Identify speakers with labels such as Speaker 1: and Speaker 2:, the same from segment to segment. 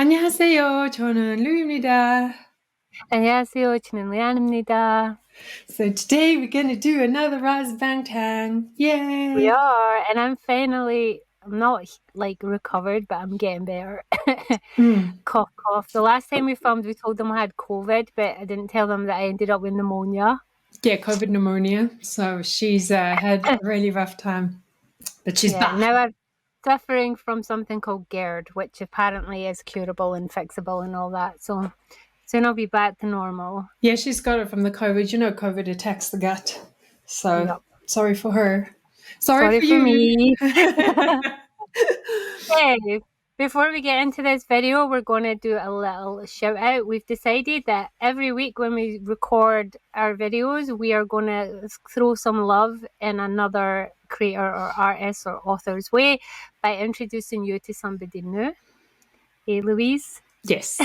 Speaker 1: 안녕하세요. 저는 루입니다.
Speaker 2: 안녕하세요. 저는 레안입니다.
Speaker 1: So today we're going to do another Rise of Bangtan. Yay!
Speaker 2: We are, and I'm not recovered, but I'm getting better. Cough, cough. The last time we filmed, we told them I had COVID, but I didn't tell them that I ended up with pneumonia.
Speaker 1: Yeah, COVID pneumonia. So she's had a really rough time, but she's back.
Speaker 2: Now I'm suffering from something called GERD, which apparently is curable and fixable and all that. So soon I'll be back to normal.
Speaker 1: Yeah, she's got it from the COVID. You know, COVID attacks the gut. So sorry for her. Sorry for you.
Speaker 2: Me. Hey, before we get into this video, we're going to do a little shout out. We've decided that every week when we record our videos, we are going to throw some love in another creator or artist or author's way by introducing you to somebody new. Hey, Louise?
Speaker 1: Yes.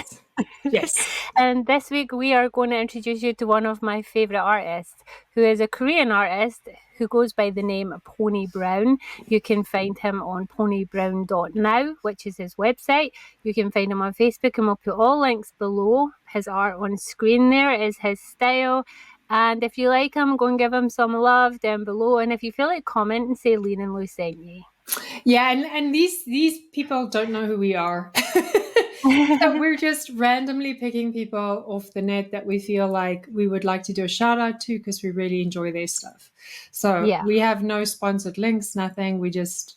Speaker 1: Yes.
Speaker 2: And this week we are going to introduce you to one of my favorite artists, who is a Korean artist who goes by the name Ponybrown. You can find him on ponybrown.now, which is his website. You can find him on Facebook, and we'll put all links below. His art on screen there is his style. And if you like him, go and give him some love down below. And if you feel like, comment and say Lean and Loo sent you.
Speaker 1: Yeah, and these people don't know who we are. So we're just randomly picking people off the net that we feel like we would like to do a shout out to because we really enjoy their stuff. So we have no sponsored links, nothing. We just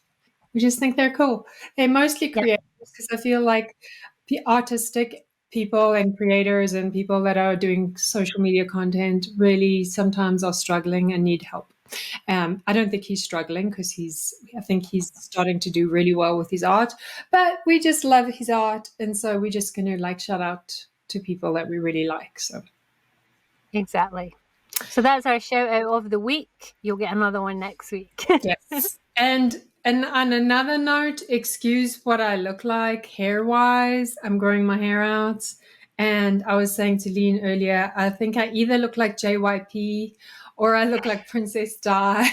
Speaker 1: think they're cool. They're mostly creators because I feel like the artistic people and creators and people that are doing social media content really sometimes are struggling and need help. I don't think he's struggling because I think he's starting to do really well with his art, but we just love his art. And so we're just going to shout out to people that we really like. So
Speaker 2: exactly. So that's our shout out of the week. You'll get another one next week.
Speaker 1: Yes. And on another note, excuse what I look like hair-wise. I'm growing my hair out. And I was saying to Lean earlier, I think I either look like JYP or I look like Princess Di.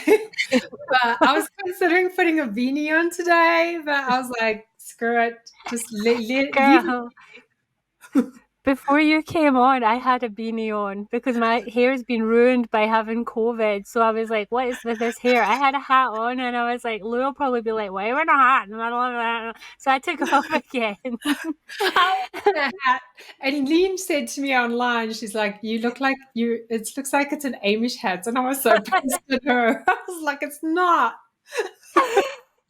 Speaker 1: But I was considering putting a beanie on today, but I was like, screw it. Just leave
Speaker 2: Girl, before you came on, I had a beanie on because my hair's been ruined by having COVID. So I was like, what is with this hair? I had a hat on and I was like, Lou will probably be like, why are you wearing a hat in the middle of that? So I took it off again.
Speaker 1: The hat. And Lean said to me online, she's like, you look like it looks like it's an Amish hat. And I was so pissed at her. I was like, it's not.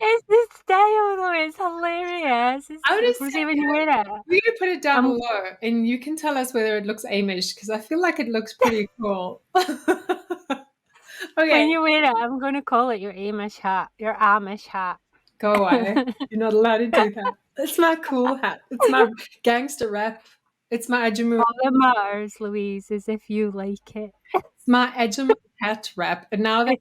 Speaker 2: It's the style though, it's hilarious.
Speaker 1: I would say
Speaker 2: when you wear it.
Speaker 1: We can put it down below and you can tell us whether it looks Amish because I feel like it looks pretty cool. Okay.
Speaker 2: When you wear it, I'm going to call it your Amish hat. Your Amish hat.
Speaker 1: Go away. You're not allowed to do that. It's my cool hat. It's my gangster rap. It's my Ajamu.
Speaker 2: All that matters, Louise, is if you like it.
Speaker 1: It's my Ajamu hat rap. And now that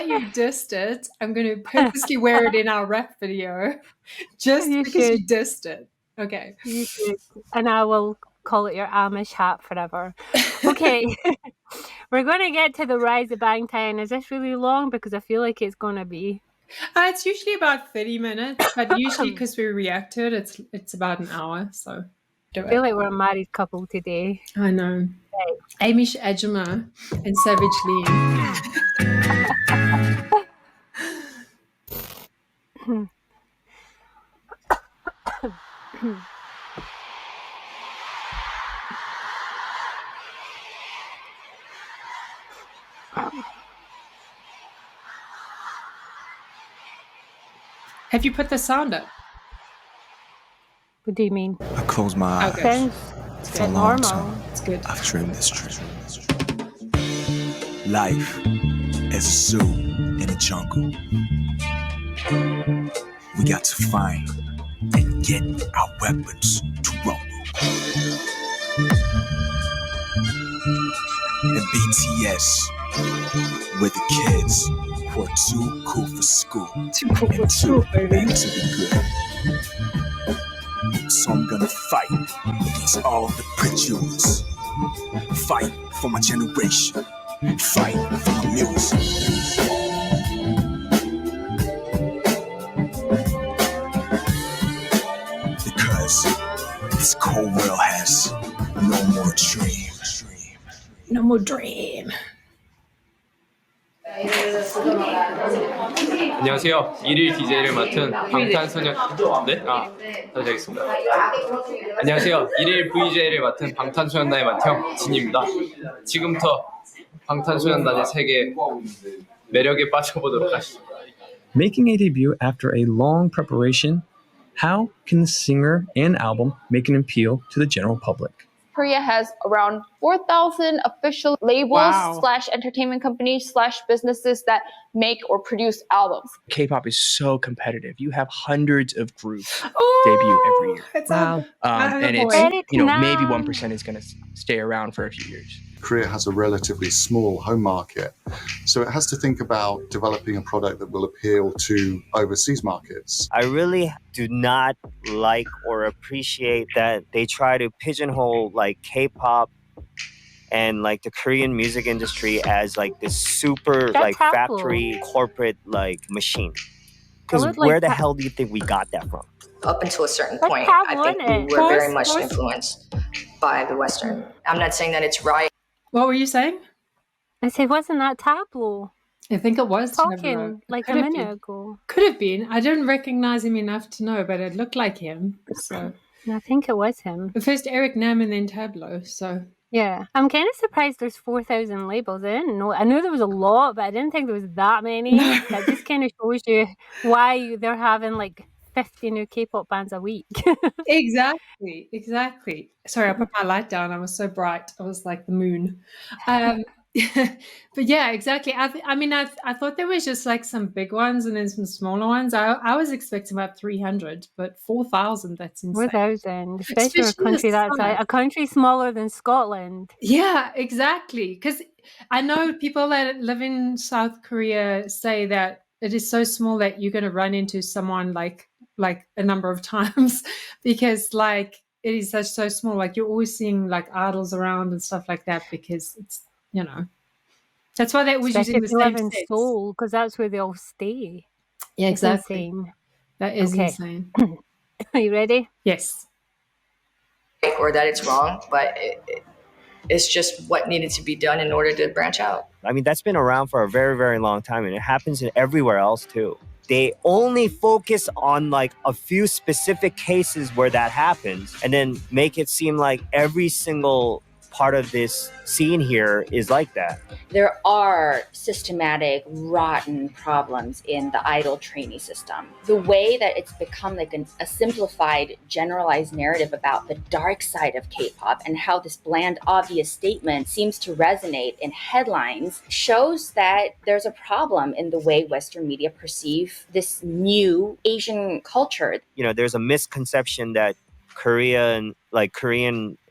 Speaker 1: you dissed it, I'm going to purposely wear it in our rap video just because you dissed it. Okay.
Speaker 2: You should. And I will call it your Amish hat forever. Okay. We're going to get to the Rise of Bangtan. Is this really long? Because I feel like it's going to be.
Speaker 1: It's usually about 30 minutes, but usually because we react to it, it's about an hour. So
Speaker 2: I feel like we're a married couple today.
Speaker 1: I know. Right. Amish Ajima and Savage Lean. Have you put the sound up?
Speaker 2: What do you mean?
Speaker 3: I close my eyes.
Speaker 2: Okay.
Speaker 3: For a long time,
Speaker 1: it's good.
Speaker 3: I've dreamed this dream. Life is a zoo in a jungle. We got to find and get our weapons to rumble. In BTS, we're the kids who are too cool for school and too bad to be good. So I'm gonna fight against all the prejudice. Fight for my generation. Fight for my music. Because
Speaker 1: more dream.
Speaker 4: 안녕하세요. 일일 DJ를 맡은 방탄소년 네? 다시 하겠습니다. 안녕하세요. 일일 VJ를 맡은 방탄소년단의 맏형 진입니다. 지금부터 방탄소년단의 세계 매력에 빠져보도록 하시죠.
Speaker 3: Making a debut after a long preparation, how can the singer and album make an appeal to the general public?
Speaker 5: Korea has around 4,000 official labels / entertainment companies / businesses that make or produce albums.
Speaker 6: K-pop is so competitive. You have hundreds of groups
Speaker 1: Oh,
Speaker 6: debut every year.
Speaker 1: Wow.
Speaker 6: And it's, maybe 1% is going to stay around for a few years.
Speaker 7: Korea has a relatively small home market, so it has to think about developing a product that will appeal to overseas markets.
Speaker 8: I really do not like or appreciate that they try to pigeonhole like K-pop and like the Korean music industry as like this super
Speaker 2: That's
Speaker 8: like
Speaker 2: helpful.
Speaker 8: factory corporate like machine. Because
Speaker 2: would
Speaker 8: where
Speaker 2: like
Speaker 8: the
Speaker 2: that.
Speaker 8: hell do you think we got that from?
Speaker 9: Up until a certain
Speaker 2: Let's
Speaker 9: point,
Speaker 2: have
Speaker 9: I
Speaker 2: one
Speaker 9: think we
Speaker 2: it.
Speaker 9: were very
Speaker 1: Course.
Speaker 9: much influenced by the Western. I'm not saying that it's right.
Speaker 1: What were you saying?
Speaker 2: I said, wasn't that Tableau
Speaker 1: I think it was
Speaker 2: talking
Speaker 1: Tableau.
Speaker 2: like
Speaker 1: Could
Speaker 2: a
Speaker 1: have
Speaker 2: minute
Speaker 1: been.
Speaker 2: ago?
Speaker 1: Could have been. I didn't recognize him enough to know, but it looked like him. So
Speaker 2: I think it was him.
Speaker 1: first Eric Nam and then Tableau. So
Speaker 2: Yeah, I'm kind of surprised there's 4,000 labels. I didn't know. I knew there was a lot, but I didn't think there was that many.
Speaker 1: No.
Speaker 2: That just kind of shows you why they're having like 50 new K-pop bands a week.
Speaker 1: Exactly. Sorry, I put my light down. I was so bright. I was like the moon. But yeah, exactly. I thought there was just like some big ones and then some smaller ones. I was expecting about 300, but 4,000. That's insane.
Speaker 2: 4,000, especially for a
Speaker 1: Especially
Speaker 2: country
Speaker 1: the
Speaker 2: that's
Speaker 1: size.
Speaker 2: a country smaller than Scotland.
Speaker 1: Yeah, exactly. Because I know people that live in South Korea say that it is so small that you're going to run into someone like a number of times because like it is so small. Like you're always seeing like idols around and stuff like that because it's that's why they always
Speaker 2: Especially
Speaker 1: using the
Speaker 2: if you live
Speaker 1: same
Speaker 2: in
Speaker 1: sets.
Speaker 2: Seoul, because that's where they all stay.
Speaker 1: Yeah,
Speaker 2: It's
Speaker 1: exactly.
Speaker 2: insane.
Speaker 1: That is
Speaker 2: Okay.
Speaker 1: insane.
Speaker 2: Are you ready?
Speaker 1: Yes.
Speaker 9: Or that it's wrong, but it's just what needed to be done in order to branch out.
Speaker 8: I mean, that's been around for a very, very long time, and it happens in everywhere else too. They only focus on like a few specific cases where that happens and then make it seem like every single part of this scene here is like that.
Speaker 10: There are systematic, rotten problems in the idol trainee system. The way that it's become like a simplified, generalized narrative about the dark side of K-pop and how this bland, obvious statement seems to resonate in headlines shows that there's a problem in the way Western media perceive this new Asian culture.
Speaker 8: There's a misconception that Korean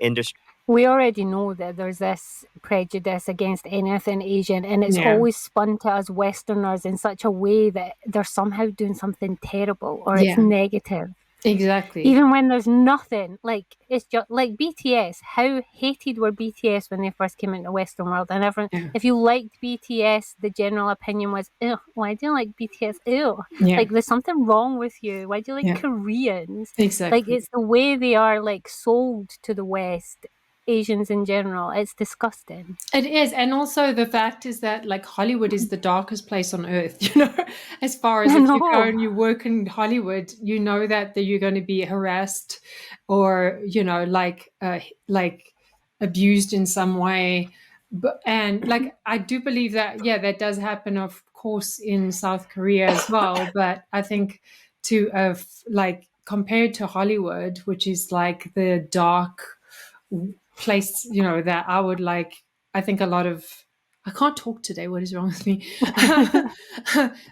Speaker 8: industry.
Speaker 2: We already know that there's this prejudice against anything Asian, and it's
Speaker 1: Yeah.
Speaker 2: always spun to us Westerners in such a way that they're somehow doing something terrible or
Speaker 1: Yeah.
Speaker 2: it's negative.
Speaker 1: Exactly.
Speaker 2: Even when there's nothing, like it's just like BTS. How hated were BTS when they first came into the Western world? And everyone,
Speaker 1: Yeah.
Speaker 2: if you liked BTS, the general opinion was, "Ew, why do you like BTS? Ew,
Speaker 1: Yeah.
Speaker 2: like there's something wrong with you. Why do you like
Speaker 1: Yeah.
Speaker 2: Koreans?"
Speaker 1: Exactly.
Speaker 2: Like it's the way they are like sold to the West, Asians in general. It's disgusting.
Speaker 1: It is. And also the fact is that like Hollywood is the darkest place on earth, as far as
Speaker 2: I
Speaker 1: if you
Speaker 2: know.
Speaker 1: go and you work in Hollywood, you know that you're going to be harassed or, like abused in some way. And like, I do believe that, yeah, that does happen, of course, in South Korea as well. But I think like compared to Hollywood, which is like the dark place, that I would like, I think a lot of, I can't talk today. What is wrong with me?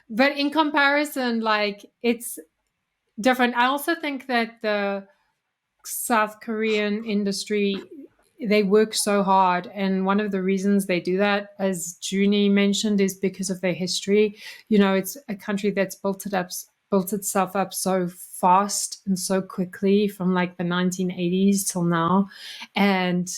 Speaker 1: But in comparison, like it's different. I also think that the South Korean industry, they work so hard. And one of the reasons they do that, as Junie mentioned, is because of their history. It's a country that's built itself up so fast and so quickly from like the 1980s till now. And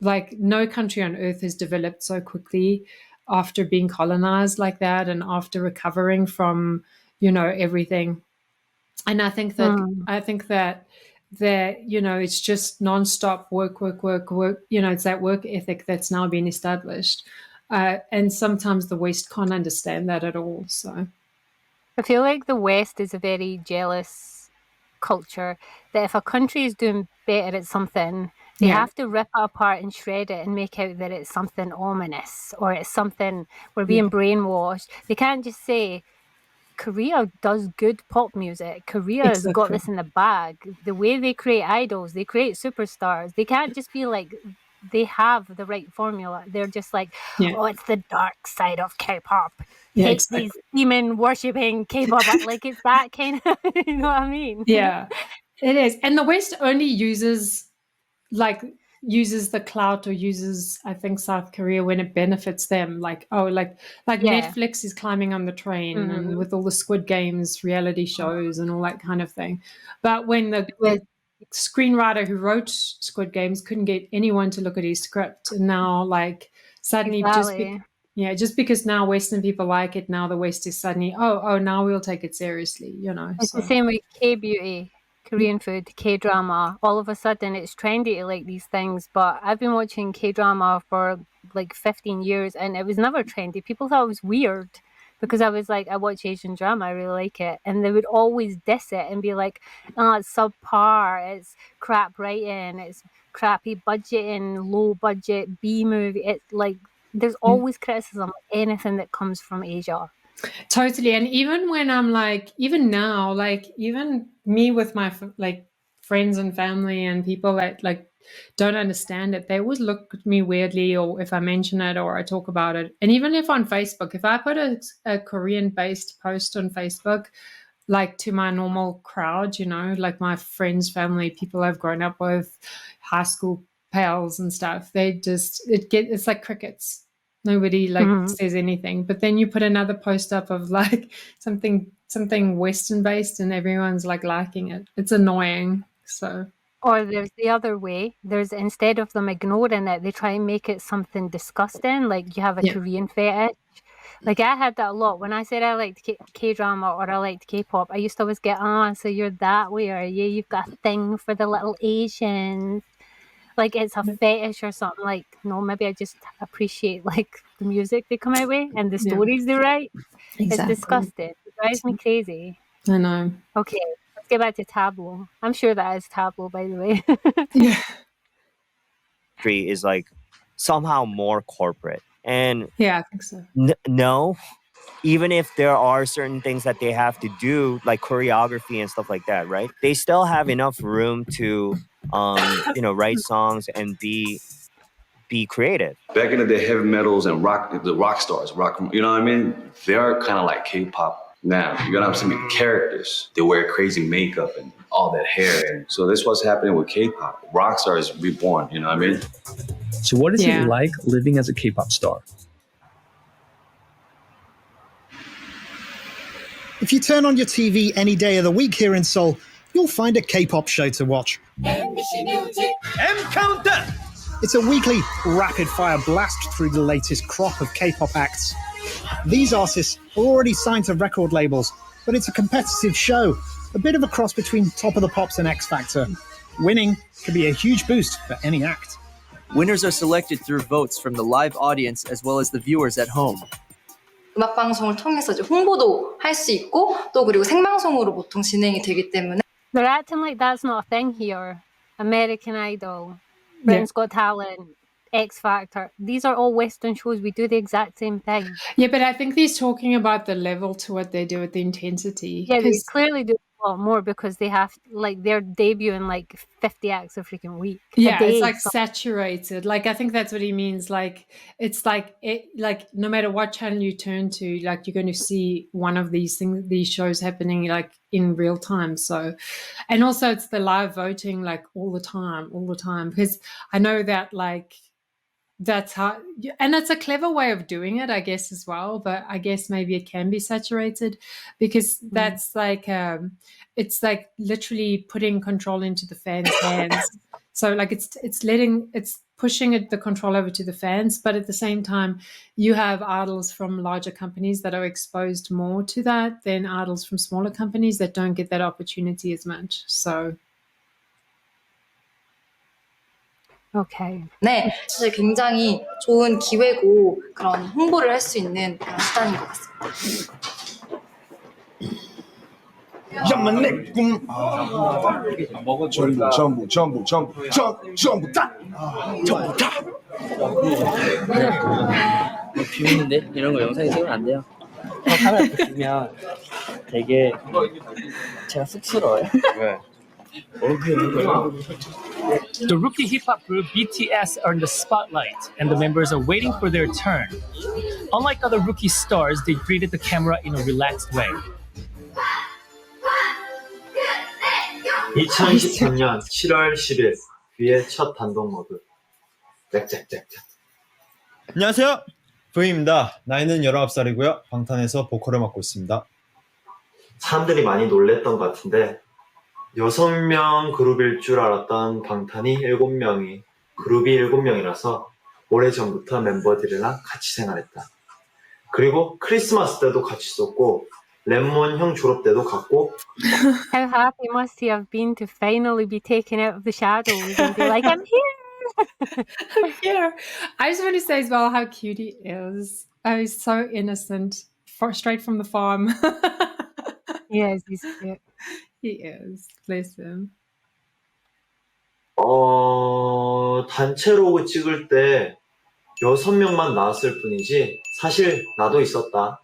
Speaker 1: like no country on earth has developed so quickly after being colonized like that and after recovering from, everything. And I think that that, you know, it's just nonstop work, work, work, work. You know, it's that work ethic that's now been established. And sometimes the West can't understand that at all. So
Speaker 2: I feel like the West is a very jealous culture, that if a country is doing better at something, they have to rip it apart and shred it and make out that it's something ominous or it's something we're being brainwashed. They can't just say, Korea does good pop music. Korea has got this in the bag. The way they create idols, they create superstars. They can't just be like, they have the right formula. They're just like, oh, it's the dark side of K-pop. Hate these demon worshipping K-pop. Like, it's that kind of, you know what I mean?
Speaker 1: Yeah, it is. And the West only uses the clout, or uses, I think, South Korea when it benefits them. Like, Netflix is climbing on the train and with all the Squid Games reality shows and all that kind of thing. But when the screenwriter who wrote Squid Games couldn't get anyone to look at his script, and now like suddenly just because now Western people like it, now the West is suddenly, now we'll take it seriously, you know.
Speaker 2: It's the same with K-beauty, Korean food, K-drama. All of a sudden it's trendy to like these things, but I've been watching K-drama for like 15 years and it was never trendy. People thought it was weird because I was like, I watch Asian drama, I really like it. And they would always diss it and be like, oh, it's subpar, it's crap writing, it's crappy budgeting, low budget B movie. It's like, there's always criticism of anything that comes from Asia.
Speaker 1: Totally. And even when I'm like, even now, like even me with my like friends and family and people that like don't understand it, they always look at me weirdly, or if I mention it or I talk about it. And even if on Facebook, if I put a Korean based post on Facebook, like to my normal crowd, you know, like my friends, family, people I've grown up with, high school pals and stuff, they just, it's like crickets. Nobody like says anything. But then you put another post up of like something Western based and everyone's like liking it. It's annoying. So,
Speaker 2: or there's the other way. There's, instead of them ignoring it, they try and make it something disgusting. Like you have a Korean fetish. Like I had that a lot. When I said I liked K-drama or I liked K-pop, I used to always get, so you're that way, are you? You've got a thing for the little Asians. Like it's a fetish or something. Like, no, maybe I just appreciate like the music they come out with and the stories they write. Exactly. It's disgusting. It drives me crazy.
Speaker 1: I know.
Speaker 2: Okay, let's get back to Tableau. I'm sure that is Tableau, by the way.
Speaker 8: Is like somehow more corporate. And
Speaker 1: yeah, I think so.
Speaker 8: No, even if there are certain things that they have to do, like choreography and stuff like that, right? They still have enough room to write songs and be creative.
Speaker 11: Back in the day, heavy metals and the rock stars, you know what I mean? They are kind of like K-pop now. You gotta have some characters. They wear crazy makeup and all that hair. And so this is what's happening with K-pop. Rock stars reborn, you know what I mean?
Speaker 12: So what is it like living as a K-pop star?
Speaker 13: If you turn on your TV any day of the week here in Seoul, you'll find a K-pop show to watch.
Speaker 14: M-Countdown!
Speaker 13: It's a weekly rapid-fire blast through the latest crop of K-pop acts. These artists are already signed to record labels, but it's a competitive show, a bit of a cross between Top of the Pops and X Factor. Winning could be a huge boost for any act.
Speaker 15: Winners are selected through votes from the live audience as well as the viewers at home.
Speaker 9: 음악 방송을 통해서 이제 홍보도 할 수 있고 또 그리고 생방송으로 보통 진행이 되기 때문에.
Speaker 2: They're acting like that's not a thing here. American Idol, Britain's Got Talent, X Factor. These are all Western shows. We do the exact same thing.
Speaker 1: Yeah, but I think he's talking about the level to what they do with the intensity.
Speaker 2: Yeah, they clearly do a lot more because they have, like, they're debuting like 50 acts a freaking week.
Speaker 1: Yeah, it's like saturated. Like, I think that's what he means. Like, it's like no matter what channel you turn to, like, you're going to see one of these things, these shows happening like in real time. So, and also it's the live voting like all the time. Because I know that like, that's how, and that's a clever way of doing it, I guess, as well. But I guess maybe it can be saturated because that's like, it's like literally putting control into the fans' hands. So like it's pushing the control over to the fans, but at the same time, you have idols from larger companies that are exposed more to that than idols from smaller companies that don't get that opportunity as much. So
Speaker 2: Okay.
Speaker 9: 네, 사실 굉장히 좋은 기회고 그런 홍보를 할 수 있는 그런 수단인 것 같습니다.
Speaker 3: 전부 다.
Speaker 14: 비웃는데 이런 거 영상에 찍으면 안 돼요. 카메라 보시면 되게 제가 쑥스러워요.
Speaker 3: 왜?
Speaker 12: The rookie hip hop group BTS are in the spotlight, and the members are waiting for their turn. Unlike other rookie stars, they greeted the camera in a relaxed way.
Speaker 16: 2023년 7월 10일 V의 첫 단독 모드 짝짝짝짝.
Speaker 17: 안녕하세요, V입니다. 나이는 19살이고요. 방탄에서 보컬을 맡고 있습니다.
Speaker 16: 사람들이 많이 놀랬던 것 같은데 6명 그룹일 줄 알았던 방탄이 7명이 그룹이 7명이라서 오래전부터 멤버들이랑 같이 생활했다. 그리고 크리스마스 때도 같이 썼고 랩몬 형 졸업 때도 갔고.
Speaker 2: How happy must he have been to finally be taken out of the shadows and be like, I'm here!
Speaker 1: I'm here. I just want to say as well how cute he is. Oh, he's so innocent. Straight from the farm.
Speaker 2: Yes, he's cute.
Speaker 1: He is. Bless him.
Speaker 16: 단체로 찍을 때 6명만 나왔을 뿐이지 사실 나도 있었다.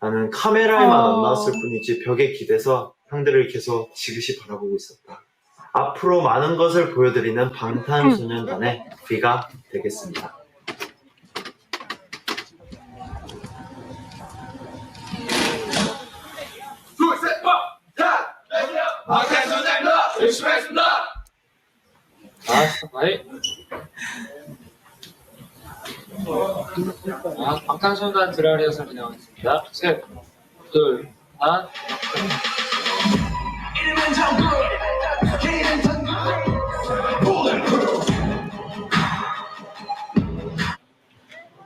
Speaker 16: 나는 카메라에만 안 나왔을 뿐이지 벽에 기대서 형들을 계속 지그시 바라보고 있었다. 앞으로 많은 것을 보여드리는 방탄소년단의 V가 되겠습니다.
Speaker 4: 방탄소년단 열심히 하겠습니다. 방탄소년단 드라리에서 진행하겠습니다. 셋, 둘, 하나.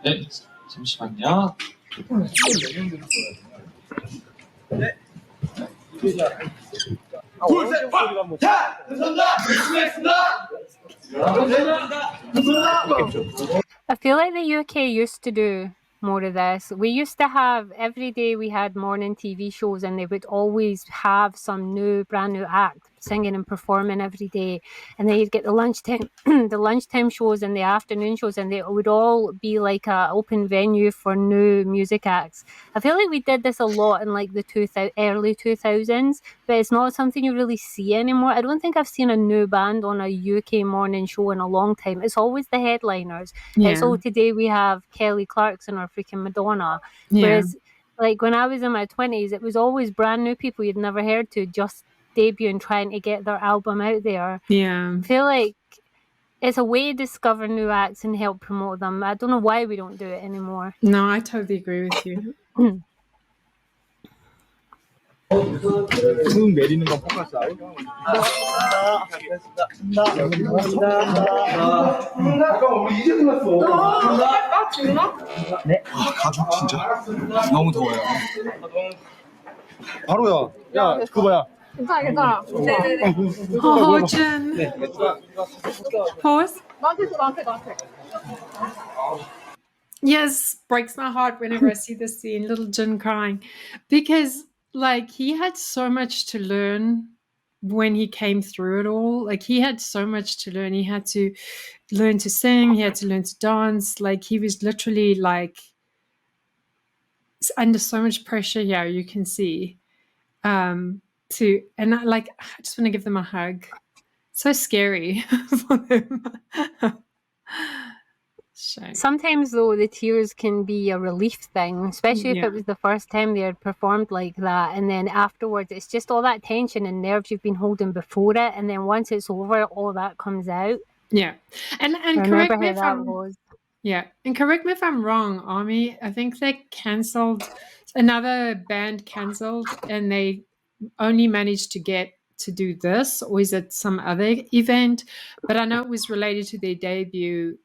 Speaker 4: 네, 잠시만요. 네.
Speaker 2: I feel like the UK used to do more of this. We used to have, every day we had morning TV shows and they would always have some brand new act singing and performing every day. And then you'd get the lunchtime shows and the afternoon shows, and they would all be like a open venue for new music acts. I feel like we did this a lot in like the early 2000s, but it's not something you really see anymore. I don't think I've seen a new band on a UK morning show in a long time. It's always the headliners.
Speaker 1: Yeah.
Speaker 2: So today we have Kelly Clarkson or freaking Madonna.
Speaker 1: Yeah.
Speaker 2: Whereas like when I was in my 20s, it was always brand new people you'd never heard to just debut and trying to get their album out there.
Speaker 1: Yeah.
Speaker 2: I feel like it's a way to discover new acts and help promote them. I don't know why we don't do it anymore.
Speaker 1: No, I totally agree with you.
Speaker 17: 내리는 건 포커스 알고? 우리 이제 끝났어.
Speaker 3: 네. 가죽 진짜 너무 더워요.
Speaker 17: 바로야. 야, 그거 뭐야?
Speaker 5: 괜찮아. 네네네.
Speaker 1: Oh, Jen. Pause.
Speaker 5: 나한테.
Speaker 1: Yes, breaks my heart whenever I see this scene, little Jin crying, because like he had so much to learn when he came through it all. Like he had so much to learn. He had to learn to sing. He had to learn to dance. Like he was literally like under so much pressure here. You can see. I just want to give them a hug. So scary for them. Shame.
Speaker 2: Sometimes though the tears can be a relief thing, especially if it was the first time they had performed like that, and then afterwards it's just all that tension and nerves you've been holding before it, and then once it's over all that comes out.
Speaker 1: Yeah. And correct me if correct me if I'm wrong, Army. I think they cancelled, another band cancelled, and they only managed to get to do this, or is it some other event? But I know it was related to their debut.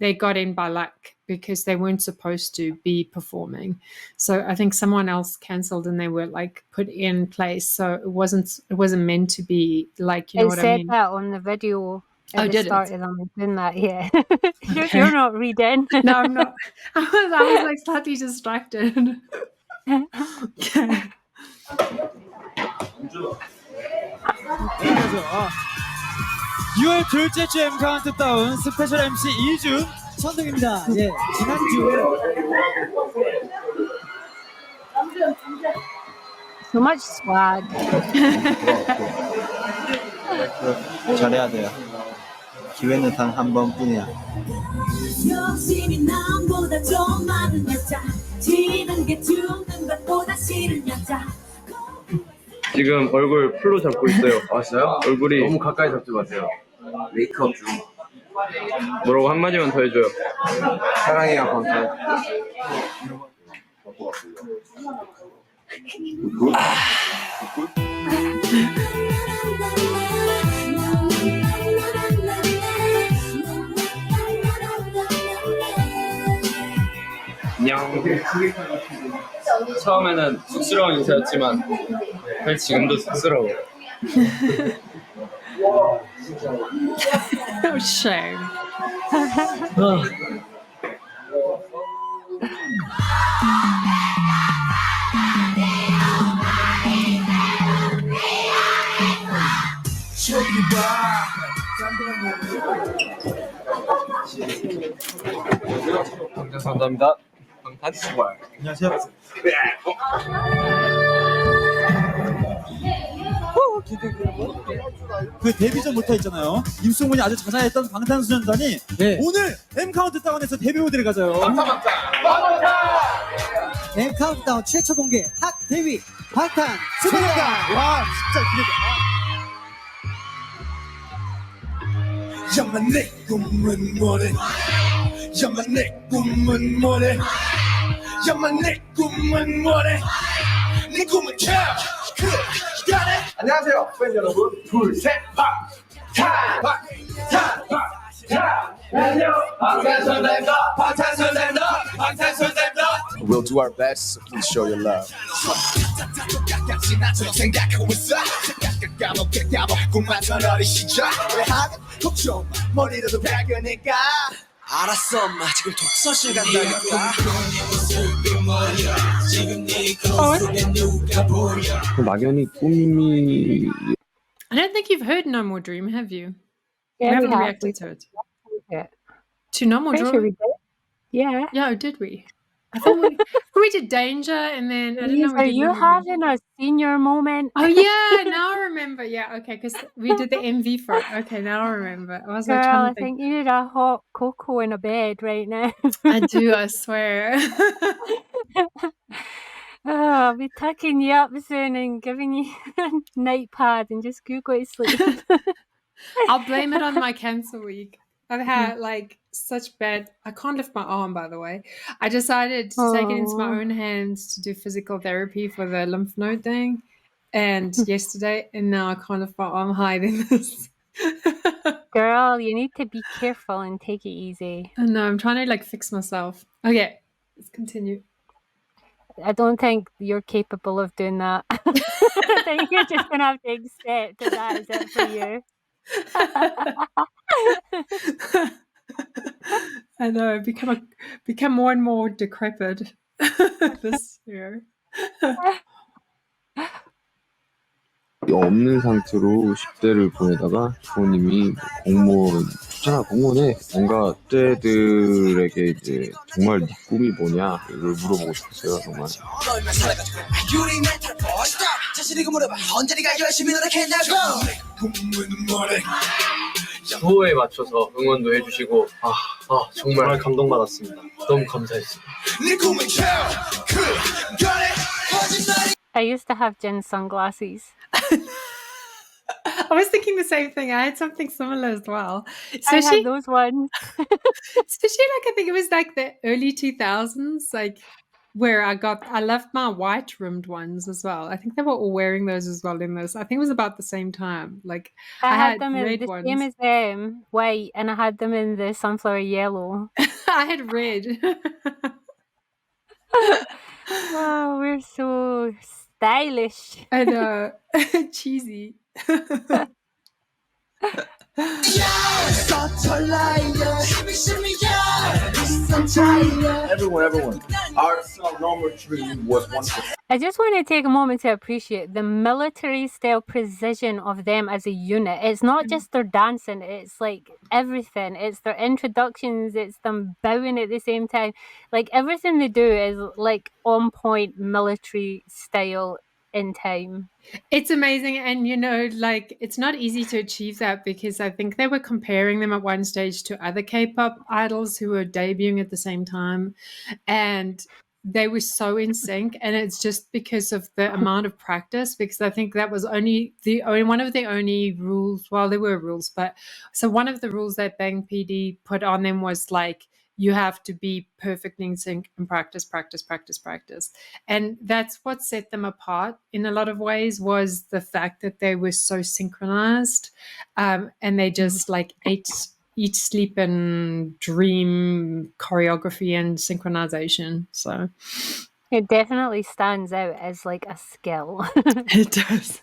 Speaker 1: They got in by luck because they weren't supposed to be performing. So I think someone else cancelled and they were like put in place. So it wasn't meant to be, like, you know what I mean?
Speaker 2: It said that on the video. at the start of them doing that. Yeah, you're not reading.
Speaker 1: No, I'm not. I was like slightly distracted. Okay.
Speaker 18: 6월 둘째 주 M 카운트다운 스페셜 MC 이준 천둥입니다. 예, 지난주
Speaker 2: So much swag.
Speaker 17: 잘해야 돼요. 기회는 단 한 번뿐이야.
Speaker 3: 여신이 남보다 좀 많은 여자 지는 게 죽는 것보다 싫은 여자
Speaker 19: 지금 얼굴 풀로 잡고 있어요. 왔어요? 얼굴이 너무 가까이 잡지 마세요. 메이크업 중. 뭐라고 한마디만 더 해줘요. 사랑해요, 광탈. 안녕. 처음에는 쑥스러운 인사였지만 사실 지금도 쑥스러워.
Speaker 1: No shame.
Speaker 19: 감사합니다. 방탄 스왈.
Speaker 17: 안녕하세요.
Speaker 18: 그 데뷔 전부터 있잖아요. 입소문이 아주 자자했던 방탄소년단이 오늘 M 카운트다운에서 데뷔 무대를 가져요. M 카운트다운 최초 공개 핫 데뷔 방탄소년단. 와 진짜 기대돼.
Speaker 3: 야만 내 꿈은 뭐래 야만 내 꿈은 뭐래 야만 내 꿈은 뭐래 내 꿈은
Speaker 19: 안녕하세요, 팬 여러분. 둘셋 방탄. 안녕. 방탄소년단입니다. 방탄소년단입니다.
Speaker 3: We'll do our best, so please show your love. 알았어 엄마 지금 독서실 간다니까
Speaker 19: 막연히 꿈이
Speaker 1: I don't think you've heard No More Dream, have you?
Speaker 2: Yeah,
Speaker 1: we haven't
Speaker 2: we have.
Speaker 1: reacted to it. To No More
Speaker 2: Pretty
Speaker 1: Dream?
Speaker 2: sure we did. Yeah.
Speaker 1: Yeah, did we? I thought we did Danger, and then I don't know.
Speaker 2: Are you having a senior moment?
Speaker 1: Oh yeah, now I remember. Yeah, okay, because we did the MV for it. Okay, now I remember. I was like,
Speaker 2: Girl,
Speaker 1: trying
Speaker 2: I
Speaker 1: to think.
Speaker 2: think you need a hot cocoa in a bed right now.
Speaker 1: I do, I swear.
Speaker 2: Oh, I'll be tucking you up soon and giving you a night pad and just go to sleep.
Speaker 1: I'll blame it on my cancer week. I've had like such bad. I can't lift my arm, by the way. I decided to take it into my own hands to do physical therapy for the lymph node thing, and yesterday, and now I can't lift my arm higher than this.
Speaker 2: Girl, you need to be careful and take it easy.
Speaker 1: I know, I'm trying to like fix myself. Okay, let's continue.
Speaker 2: I don't think you're capable of doing that. I think you're just gonna have to accept that is it for you.
Speaker 1: I know, become more and more decrepit this year.
Speaker 19: 없는 상태로 10대를 보내다가 부모님이 공무원 공무원에 뭔가 10대들에게 이제 정말 네 꿈이 뭐냐 이걸 물어보고 싶었어요 정말. 수호에 맞춰서 응원도 해주시고 정말 감동받았습니다. 너무 감사했습니다.
Speaker 2: I used to have Jen sunglasses.
Speaker 1: I was thinking the same thing. I had something similar as well.
Speaker 2: I had those ones.
Speaker 1: Especially like I think it was like the early 2000s, like where I loved my white rimmed ones as well. I think they were all wearing those as well in this. I think it was about the same time. Like
Speaker 2: I had them in
Speaker 1: red
Speaker 2: the
Speaker 1: ones.
Speaker 2: same as them, white, and I had them in the sunflower yellow.
Speaker 1: I had red.
Speaker 2: Wow, we're so stylish.
Speaker 1: I know. Cheesy.
Speaker 3: Everyone. Our cell number 3 was 1%.
Speaker 2: I just want to take a moment to appreciate the military style precision of them as a unit. It's not just their dancing, it's like everything. It's their introductions, it's them bowing at the same time. Like everything they do is like on point military style in time.
Speaker 1: It's amazing. And, you know, like it's not easy to achieve that because I think they were comparing them at one stage to other K-pop idols who were debuting at the same time. And they were so in sync, and it's just because of the amount of practice, because I think that was only one of the only rules. Well, there were rules, but so one of the rules that Bang PD put on them was like, you have to be perfectly in sync and practice. And that's what set them apart in a lot of ways, was the fact that they were so synchronized, and they just like eat, sleep, and dream choreography and synchronization. So
Speaker 2: it definitely stands out as like a skill.
Speaker 1: It does.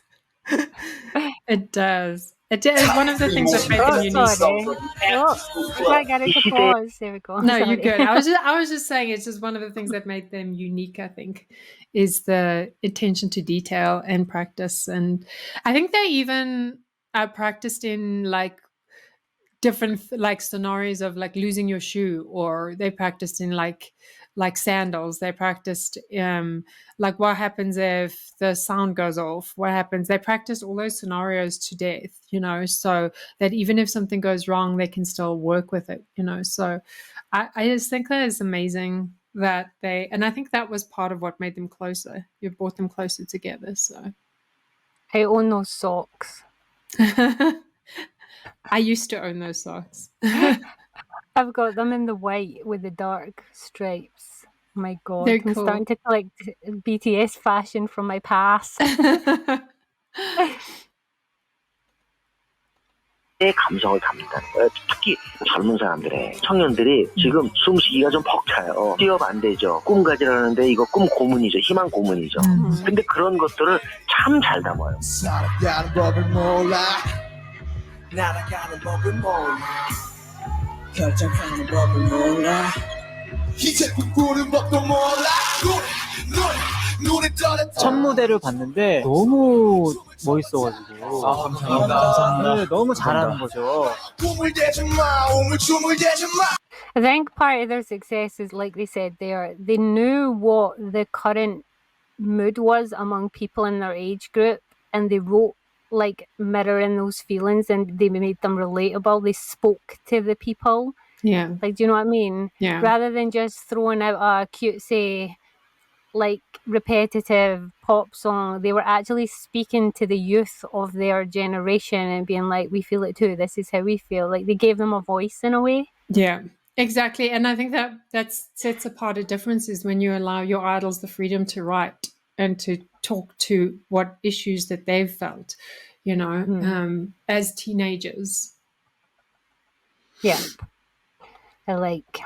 Speaker 1: It does. It is one of the things that made them unique.
Speaker 2: I got it to pause. There we go.
Speaker 1: No, you're good. I was just saying it's just one of the things that made them unique, I think, is the attention to detail and practice. And I think they even practiced in like different like scenarios of like losing your shoe, or they practiced in like sandals. They practiced like what happens if the sound goes off, what happens. They practiced all those scenarios to death, you know, so that even if something goes wrong, they can still work with it, you know. So I just think that is amazing that and I think that was part of what made them closer. You brought them closer together. So
Speaker 2: I own those socks.
Speaker 1: I used to own those socks.
Speaker 2: I've got them in the white with the dark stripes. Oh my God,
Speaker 1: They're
Speaker 2: I'm
Speaker 1: cool.
Speaker 2: starting to collect BTS fashion from my past.
Speaker 20: 의 감성을 담는다는 거예요. 특히 젊은 사람들의 청년들이 지금 숨쉬기가 좀 벅차요. 취업 안 되죠. 꿈 가지라는데 이거 꿈 고문이죠. 희망 고문이죠. 근데 그런 것들을 참 잘 담아요.
Speaker 3: 살아가는 법을 몰라 날아가는 법을 몰라 결정하는 법을 몰라 이제 꿈꾸는 법도 몰라 눈에 떠는
Speaker 18: 첫 무대를 봤는데 너무 멋있어가지고. 감사합니다. 네, 너무 잘하는 거죠.
Speaker 3: 꿈을 대지 마 우물쭈물 대지 마.
Speaker 2: I think part of their success is, like they said, they knew what the current mood was among people in their age group, and they wrote like mirroring those feelings, and they made them relatable. They spoke to the people.
Speaker 1: Yeah.
Speaker 2: Like, do you know what I mean?
Speaker 1: Yeah.
Speaker 2: Rather than just throwing out a cutesy, like repetitive pop song, they were actually speaking to the youth of their generation and being like, we feel it too. This is how we feel. Like they gave them a voice in a way.
Speaker 1: Yeah, exactly. And I think that sets apart a difference is when you allow your idols the freedom to write and to talk to what issues that they've felt, you know, as teenagers.
Speaker 2: Yeah. I like.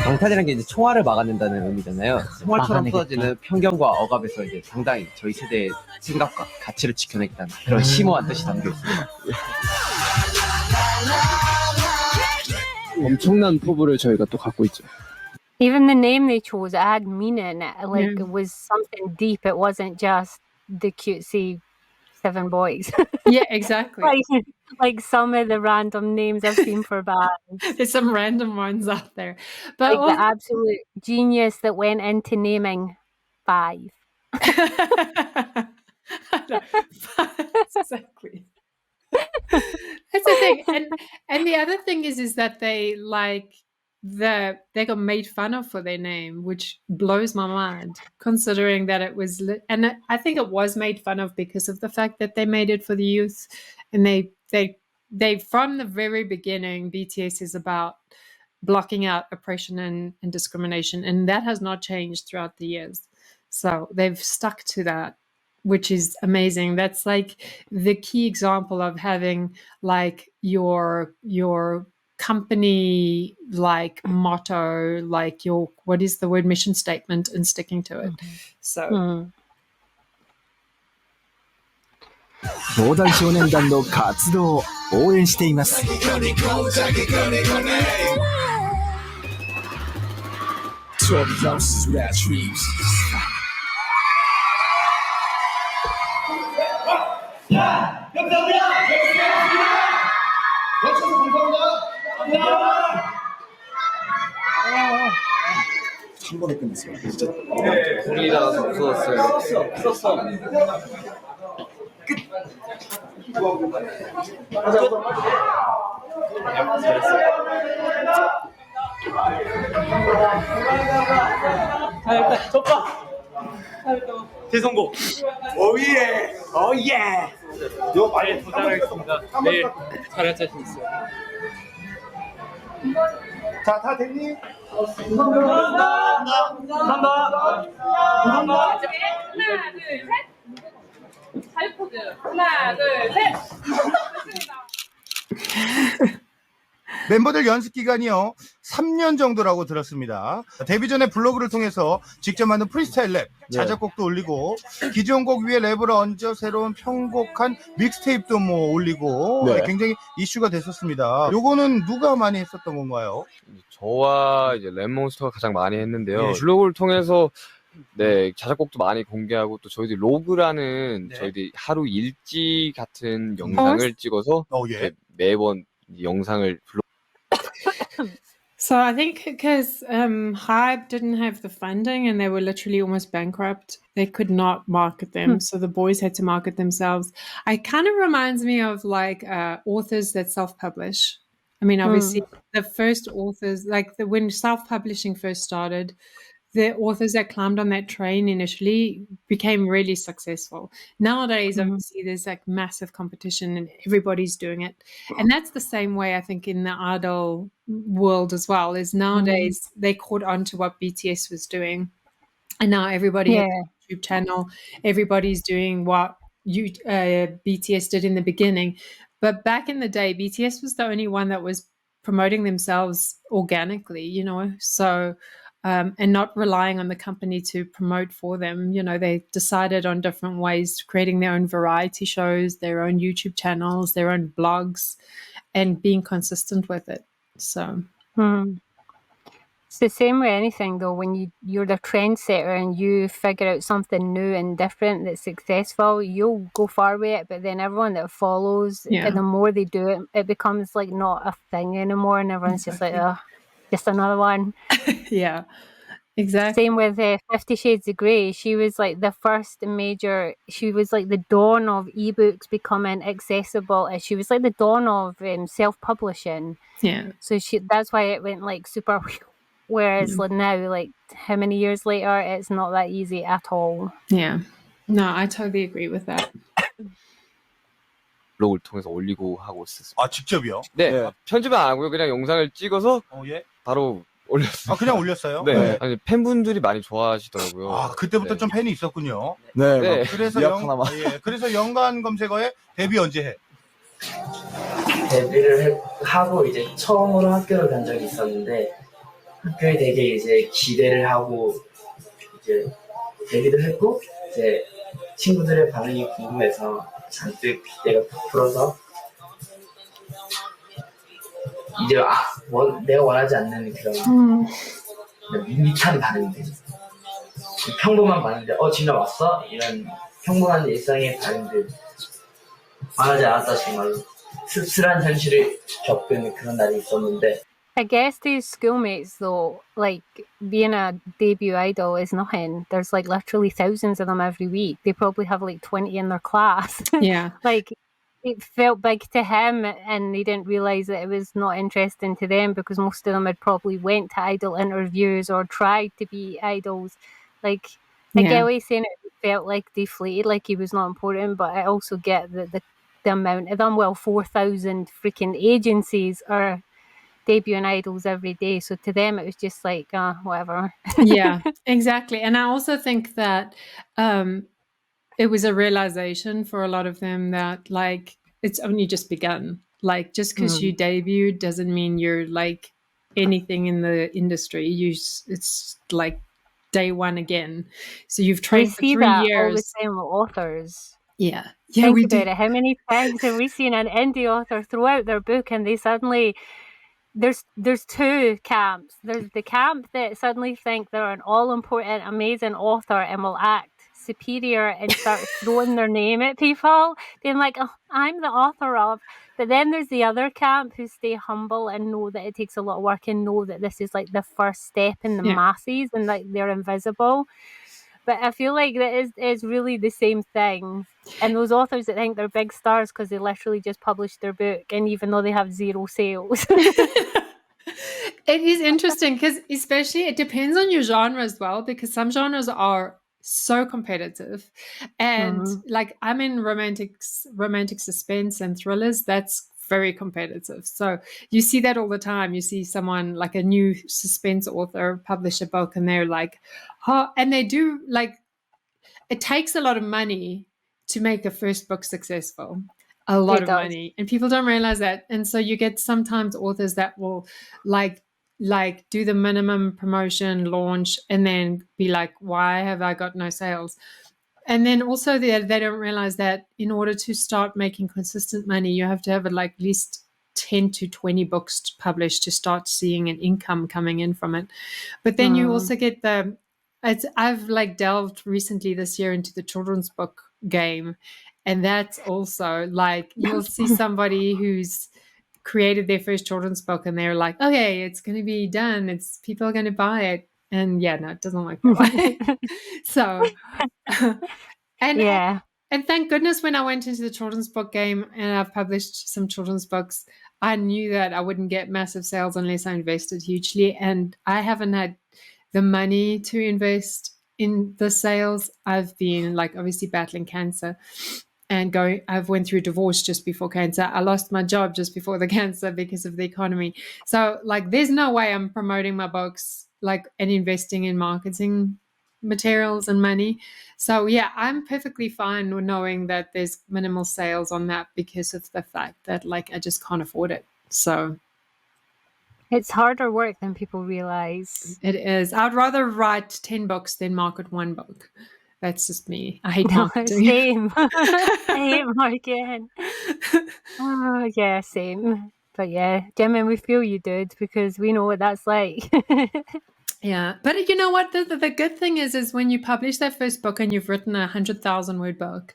Speaker 21: 방탄이라는 게 이제 총알을 막아낸다는 의미잖아요. 총알처럼 쏟아지는 편견과 억압에서 이제 상당히 저희 세대의 생각과 가치를 지켜내겠다는 그런 심오한 뜻이 담겨 있습니다.
Speaker 19: 엄청난 포부를 저희가 또 갖고 있죠.
Speaker 2: Even the name they chose had meaning. Like it was something deep. It wasn't just the cutesy 7 boys.
Speaker 1: Yeah, exactly.
Speaker 2: like some of the random names I've seen for bands.
Speaker 1: There's some random ones out there. But
Speaker 2: like the absolute genius that went into naming 5.
Speaker 1: Exactly. That's the thing. And the other thing is that they got made fun of for their name, which blows my mind, considering that it was and I think it was made fun of because of the fact that they made it for the youth, and they from the very beginning, BTS is about blocking out oppression and discrimination, and that has not changed throughout the years. So they've stuck to that, which is amazing. That's like the key example of having like your company like motto, like your, what is the word, mission statement, and sticking to it. So
Speaker 3: 防弾少年団の活動を応援しています。
Speaker 19: 한 번에 끝냈어요. 진짜. 네, 공이 나와서 무서웠어요. 무서웠어. 끝.
Speaker 18: 잘했다. 좁아.
Speaker 19: 대성공. 오예. 오예.
Speaker 12: 너 많이 도전하겠습니다. 내일 잘할 자신 있어요.
Speaker 19: 자, 다 됐니?
Speaker 18: 감사합니다. 감사합니다.
Speaker 6: 하나, 둘, 셋. 잘 포즈. 하나, 둘, 셋. 좋습니다.
Speaker 22: 멤버들 연습 기간이요 3년 정도라고 들었습니다. 데뷔 전에 블로그를 통해서 직접 만든 프리스타일 랩, 자작곡도 올리고 기존 곡 위에 랩을 얹어 새로운 편곡한 믹스테이프도 뭐 올리고 굉장히 이슈가 됐었습니다. 요거는 누가 많이 했었던 건가요?
Speaker 23: 저와 이제 랩몬스터가 가장 많이 했는데요. 블로그를 통해서 자작곡도 많이 공개하고 또 저희들 로그라는 저희들 하루 일지 같은 영상을 찍어서 매번 영상을
Speaker 1: So I think because HYBE didn't have the funding and they were literally almost bankrupt, they could not market them. So the boys had to market themselves. It kind of reminds me of like authors that self-publish. I mean, obviously the first authors, like when self-publishing first started, the authors that climbed on that train initially became really successful. Nowadays, obviously, there's like massive competition and everybody's doing it. And that's the same way, I think, in the idol world as well, is nowadays they caught on to what BTS was doing. And now everybody has a YouTube channel. Everybody's doing what BTS did in the beginning. But back in the day, BTS was the only one that was promoting themselves organically, you know, so... and not relying on the company to promote for them. You know, they decided on different ways, creating their own variety shows, their own YouTube channels, their own blogs, and being consistent with it. So
Speaker 2: it's the same with anything though. When you're the trendsetter and you figure out something new and different that's successful, you'll go far with it. But then everyone that follows, and the more they do it, it becomes like not a thing anymore, and everyone's just like, oh, just another one.
Speaker 1: Yeah, exactly.
Speaker 2: Same with 50 Shades of Grey. She was like the first major, she was like the dawn of ebooks becoming accessible. And she was like the dawn of self-publishing.
Speaker 1: Yeah.
Speaker 2: So that's why it went like super, whereas now, like how many years later, it's not that easy at all.
Speaker 1: Yeah. No, I totally agree with that.
Speaker 23: 블로그를 통해서 올리고 하고 있었어요.
Speaker 22: 아, 직접이요?
Speaker 23: 네. 편집은 안 하고요. 그냥 영상을 찍어서 바로 올렸어요.
Speaker 22: 아, 그냥 올렸어요?
Speaker 23: 네. 아니, 팬분들이 많이 좋아하시더라고요.
Speaker 22: 아, 그때부터 좀 팬이 있었군요.
Speaker 23: 네.
Speaker 22: 그래서 연관 검색어에 데뷔 언제 해?
Speaker 14: 데뷔를 하고 이제 처음으로 학교를 간 적이 있었는데 학교에 되게 이제 기대를 하고 이제 데뷔를 했고 이제 친구들의 반응이 궁금해서 잔뜩 기대가 부풀어서 이제 내가 원하지 않는 그런 밋밋한 반응들, 평범한 반응들, 진짜 왔어? 이런 평범한 일상의 반응들 원하지 않았다 정말로 씁쓸한 현실을 겪은 그런 날이 있었는데.
Speaker 2: I guess these schoolmates though, like being a debut idol is nothing. There's like literally thousands of them every week. They probably have like 20 in their class.
Speaker 1: Yeah.
Speaker 2: Like it felt big to him and they didn't realise that it was not interesting to them because most of them had probably went to idol interviews or tried to be idols. Like I get what he's saying, it felt like deflated, like he was not important, but I also get the amount of them. Well, 4,000 freaking agencies are debuting idols every day, so to them it was just like whatever.
Speaker 1: Yeah, exactly. And I also think that it was a realization for a lot of them that like it's only just begun. Like, just because you debuted doesn't mean you're like anything in the industry. It's like day one again. So you've
Speaker 2: We
Speaker 1: trained for
Speaker 2: see
Speaker 1: 3
Speaker 2: that all the
Speaker 1: years.
Speaker 2: time with authors.
Speaker 1: Yeah,
Speaker 2: Think
Speaker 1: we
Speaker 2: about
Speaker 1: do.
Speaker 2: it. How many times have we seen an indie author throw out their book and they suddenly there's two camps. There's the camp that suddenly think they're an all-important, amazing author and will act superior and start throwing their name at people, being like, oh, I'm the author of. But then there's the other camp who stay humble and know that it takes a lot of work and know that this is like the first step in the
Speaker 1: Yeah.
Speaker 2: masses and like they're invisible. But I feel like that is really the same thing. And those authors that think they're big stars because they literally just published their book, and even though they have 0 sales.
Speaker 1: It is interesting because especially it depends on your genre as well, because some genres are so competitive. And like I'm in romantic suspense and thrillers, that's very competitive. So you see that all the time. You see someone like a new suspense author publish a book and they're like, oh, and they do like, it takes a lot of money to make a first book successful. A lot of money, and people don't realize that. And so you get sometimes authors that will like do the minimum promotion launch and then be like, why have I got no sales? And then also they don't realize that in order to start making consistent money, you have to have like at least 10 to 20 books published to start seeing an income coming in from it. But then you also get I've like delved recently this year into the children's book game. And that's also like, you'll see somebody who's created their first children's book and they're like, okay, it's going to be done. People are going to buy it. And yeah, no, it doesn't work that way. So, and thank goodness when I went into the children's book game and I've published some children's books, I knew that I wouldn't get massive sales unless I invested hugely. And I haven't had the money to invest in the sales. I've been like obviously battling cancer and I've went through divorce just before cancer. I lost my job just before the cancer because of the economy. So like there's no way I'm promoting my books like and investing in marketing materials and money. So yeah, I'm perfectly fine with knowing that there's minimal sales on that because of the fact that like I just can't afford it. So
Speaker 2: it's harder work than people realize.
Speaker 1: It is. I'd rather write 10 books than market one book. That's just me. I hate marketing.
Speaker 2: Same. I hate marketing. Oh, yeah, same. But yeah, Gemma, we feel you, dude, because we know what that's like.
Speaker 1: Yeah. But you know what? The good thing is when you publish that first book and you've written 100,000 word book,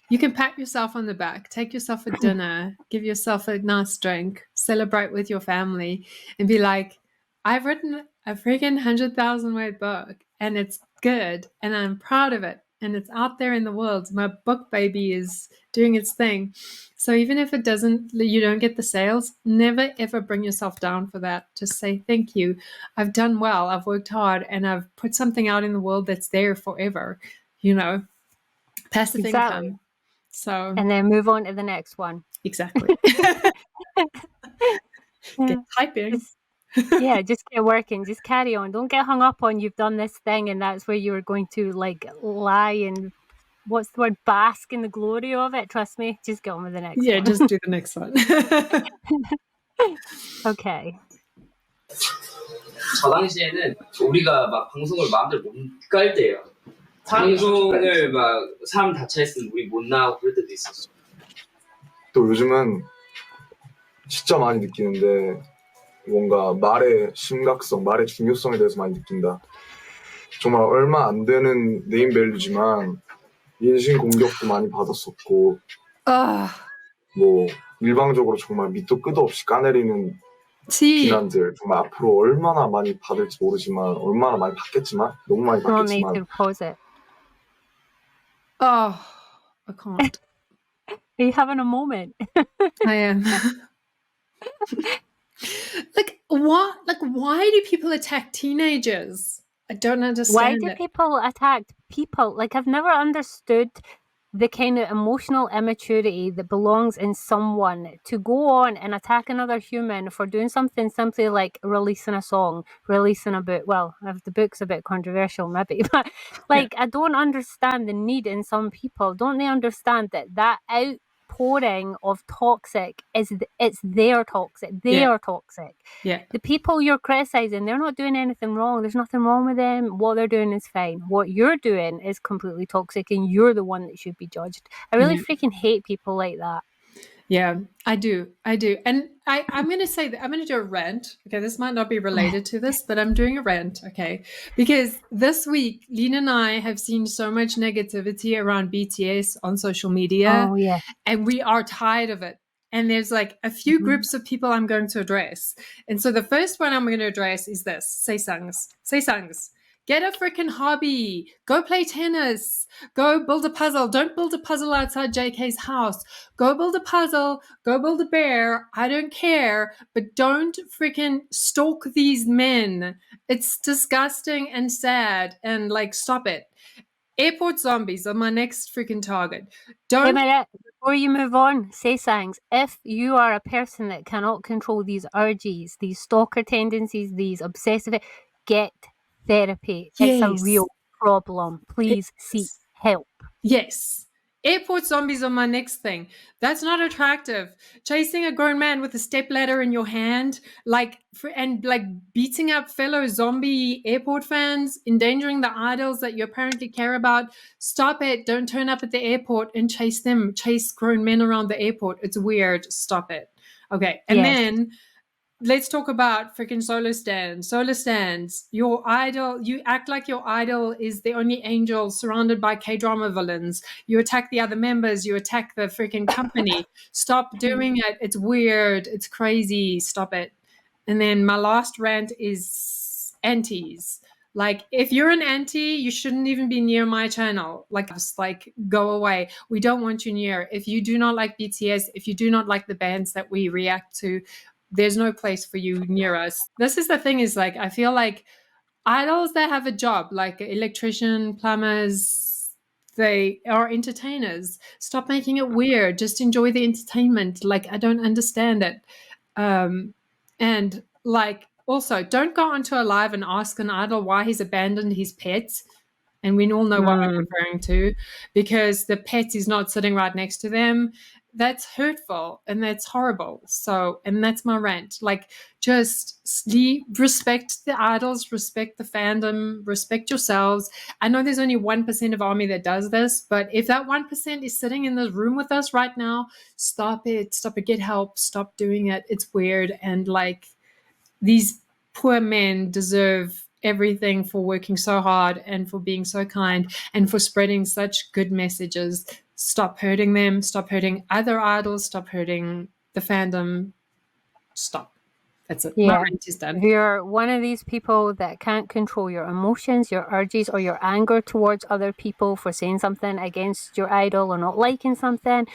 Speaker 1: you can pat yourself on the back, take yourself a dinner, give yourself a nice drink, celebrate with your family, and be like, I've written a freaking 100,000 word book and it's good and I'm proud of it and it's out there in the world. My book baby is doing its thing. So even if you don't get the sales, never ever bring yourself down for that. Just say, thank you. I've done well. I've worked hard and I've put something out in the world that's there forever, passive income. So
Speaker 2: and then move on to the next one.
Speaker 1: Exactly. Get hyping.
Speaker 2: Just get working. Just carry on. Don't get hung up on you've done this thing and that's where you're going to like lie and what's the word, bask in the glory of it. Trust me. Just get on with the next one.
Speaker 1: Yeah, just do the next one.
Speaker 2: Okay.
Speaker 7: 저 당시에는 우리가 막 방송을 마음대로 못 깔 때예요. 방송을 막 사람 다 차있으면 우리 못 나가고 그럴 때도 있었어.
Speaker 8: 또 요즘은 진짜 많이 느끼는데 뭔가 말의 심각성, 말의 중요성에 대해서 많이 느낀다. 정말 얼마 안 되는 네임밸류지만 인신 공격도 많이 받았었고 뭐 일방적으로 정말 밑도 끝도 없이 까내리는 비난들 정말 앞으로 얼마나 많이 받을지 모르지만 얼마나 많이 받겠지만 너무 많이 받겠지만
Speaker 1: I can't.
Speaker 2: Are you having a moment?
Speaker 1: I am. Why do people attack teenagers? I don't understand.
Speaker 2: Why do people attack people? Like, I've never understood the kind of emotional immaturity that belongs in someone to go on and attack another human for doing something simply like releasing a song, releasing a book. Well, if the book's a bit controversial, maybe, but like, I don't understand the need in some people. Don't they understand that outpouring of toxic is it's their toxic. They
Speaker 1: Yeah.
Speaker 2: are toxic.
Speaker 1: Yeah.
Speaker 2: The people you're criticizing, they're not doing anything wrong. There's nothing wrong with them. What they're doing is fine. What you're doing is completely toxic, and you're the one that should be judged. I really
Speaker 1: Yeah.
Speaker 2: freaking hate people like that.
Speaker 1: Yeah, I do. And I'm going to say that I'm going to do a rant. Okay, this might not be related to this, but I'm doing a rant. Okay, because this week, Lean and I have seen so much negativity around BTS on social media.
Speaker 2: Oh, yeah.
Speaker 1: And we are tired of it. And there's like a few groups of people I'm going to address. And so the first one I'm going to address is this: Saesangs. Saesangs. Get a freaking hobby. Go play tennis. Go build a puzzle. Don't build a puzzle outside JK's house. Go build a puzzle. Go build a bear. I don't care. But don't freaking stalk these men. It's disgusting and sad. And like, stop it. Airport zombies are my next freaking target.
Speaker 2: Wait a
Speaker 1: Don't.
Speaker 2: minute. Before you move on, Saesangs, if you are a person that cannot control these urges, these stalker tendencies, these obsessive, get therapy. It's a
Speaker 1: Yes.
Speaker 2: real problem. Please seek help.
Speaker 1: Yes. Airport zombies are my next thing. That's not attractive. Chasing a grown man with a stepladder in your hand, and beating up fellow zombie airport fans, endangering the idols that you apparently care about. Stop it. Don't turn up at the airport and chase them. Chase grown men around the airport. It's weird. Stop it. Okay. And
Speaker 2: Yes.
Speaker 1: then let's talk about freaking solo stands. Solo stands. Your idol, you act like your idol is the only angel surrounded by K-drama villains. You attack the other members. You attack the freaking company. Stop doing it. It's weird. It's crazy. Stop it. And then my last rant is antis. Like, if you're an anti, you shouldn't even be near my channel. Just go away. We don't want you near. If you do not like BTS, if you do not like the bands that we react to, there's no place for you near us. This is the thing, is like, I feel like idols that have a job, like electrician, plumbers, they are entertainers. Stop making it weird. Just enjoy the entertainment. Like, I don't understand it. And like, also, don't go onto a live and ask an idol why he's abandoned his pets. And we all know what I'm referring to, because the pet is not sitting right next to them. That's hurtful and that's horrible. So, and that's my rant. Like, just respect the idols, respect the fandom, respect yourselves. I know there's only 1% of ARMY that does this, but if that 1% is sitting in the room with us right now, stop it. Stop it. Get help. Stop doing it. It's weird. And like, these poor men deserve everything for working so hard and for being so kind and for spreading such good messages. Stop hurting them. Stop hurting other idols. Stop hurting the fandom. Stop. That's it. My
Speaker 2: Yeah.
Speaker 1: rant is done.
Speaker 2: If you're one of these people that can't control your emotions, your urges, or your anger towards other people for saying something against your idol or not liking something,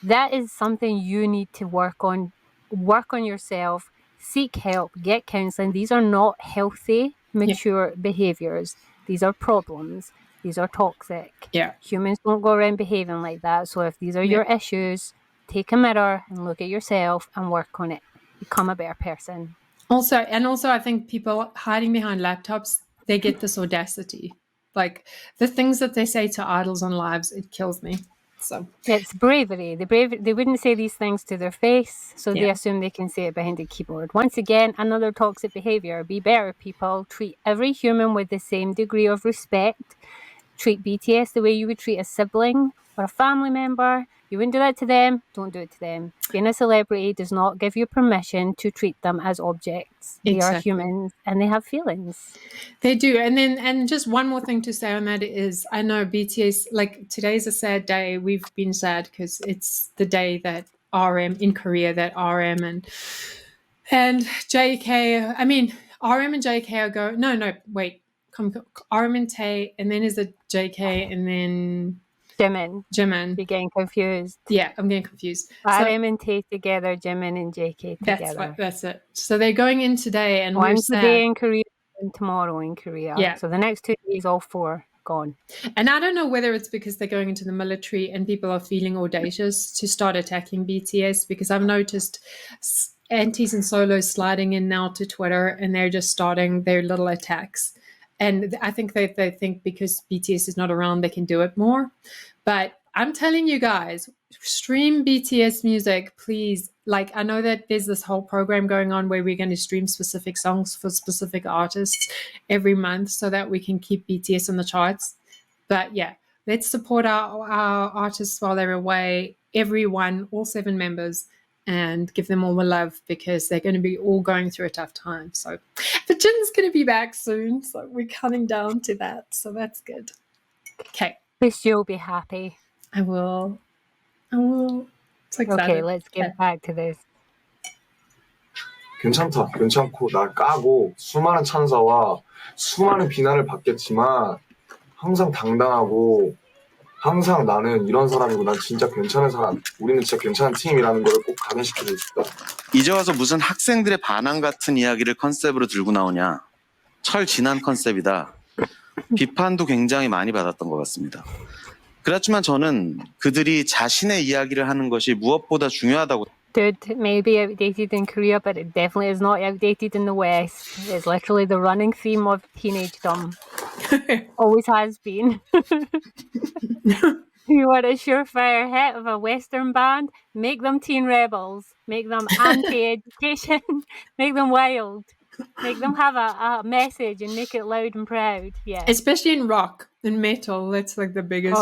Speaker 2: that is something you need to work on. Work on yourself. Seek help. Get counseling. These are not healthy, mature behaviors. These are problems. These are toxic.
Speaker 1: Yeah.
Speaker 2: Humans don't go around behaving like that. So if these are your issues, take a mirror and look at yourself and work on it. Become a better person.
Speaker 1: Also, I think people hiding behind laptops, they get this audacity. Like, the things that they say to idols on lives, it kills me. So
Speaker 2: it's bravery. They wouldn't say these things to their face, so they
Speaker 1: Yeah.
Speaker 2: assume they can say it behind a keyboard. Once again, another toxic behavior. Be better, people. Treat every human with the same degree of respect. Treat BTS the way you would treat a sibling or a family member. You wouldn't do that to them, don't do it to them. Being a celebrity does not give you permission to treat them as objects. They are
Speaker 1: Exactly.
Speaker 2: humans and they have feelings.
Speaker 1: They do. And just one more thing to say on that is, I know BTS, like, today's a sad day. We've been sad because it's the day that RM in Korea, that RM and JK, I mean, RM and JK are going, no, wait, RM and Tae, and then is it JK, and then
Speaker 2: Jimin.
Speaker 1: You're
Speaker 2: getting confused.
Speaker 1: Yeah, I'm getting confused.
Speaker 2: RM and Tae together, Jimin and JK together.
Speaker 1: That's it. So they're going in today, and we're
Speaker 2: One
Speaker 1: sad.
Speaker 2: today in Korea and tomorrow in Korea.
Speaker 1: Yeah.
Speaker 2: So the next 2 days, all four gone.
Speaker 1: And I don't know whether it's because they're going into the military and people are feeling audacious to start attacking BTS, because I've noticed antis and solos sliding in now to Twitter, and they're just starting their little attacks. And I think they think because BTS is not around, they can do it more. But I'm telling you guys, stream BTS music, please. Like, I know that there's this whole program going on where we're going to stream specific songs for specific artists every month so that we can keep BTS on the charts. But yeah, let's support our artists while they're away, everyone, all 7 members, and give them all the love because they're going to be all going through a tough time. So, but Jin's going to be back soon, so we're coming down to that. So that's good. Okay.
Speaker 2: At least you'll be happy.
Speaker 1: I will. So excited.
Speaker 2: Okay, let's get back to this.
Speaker 8: 괜찮고 날 까고 수많은 찬사와 수많은 비난을 받겠지만 항상 당당하고 항상 나는 이런 사람이고 난 진짜 괜찮은 사람, 우리는 진짜 괜찮은 팀이라는 걸 꼭 각인시키고 싶다.
Speaker 10: 이제 와서 무슨 학생들의 반항 같은 이야기를 컨셉으로 들고 나오냐. 철진한 컨셉이다. 비판도 굉장히 많이 받았던 것 같습니다. 그렇지만 저는 그들이 자신의 이야기를 하는 것이 무엇보다 중요하다고.
Speaker 2: Dude, maybe outdated in Korea, but it definitely is not outdated in the West. It's literally the running theme of teenagedom. Always has been. You want a surefire hit of a Western band? Make them teen rebels. Make them anti-education. Make them wild. Make them have a message and make it loud and proud. Yeah.
Speaker 1: Especially in rock and metal, that's like the biggest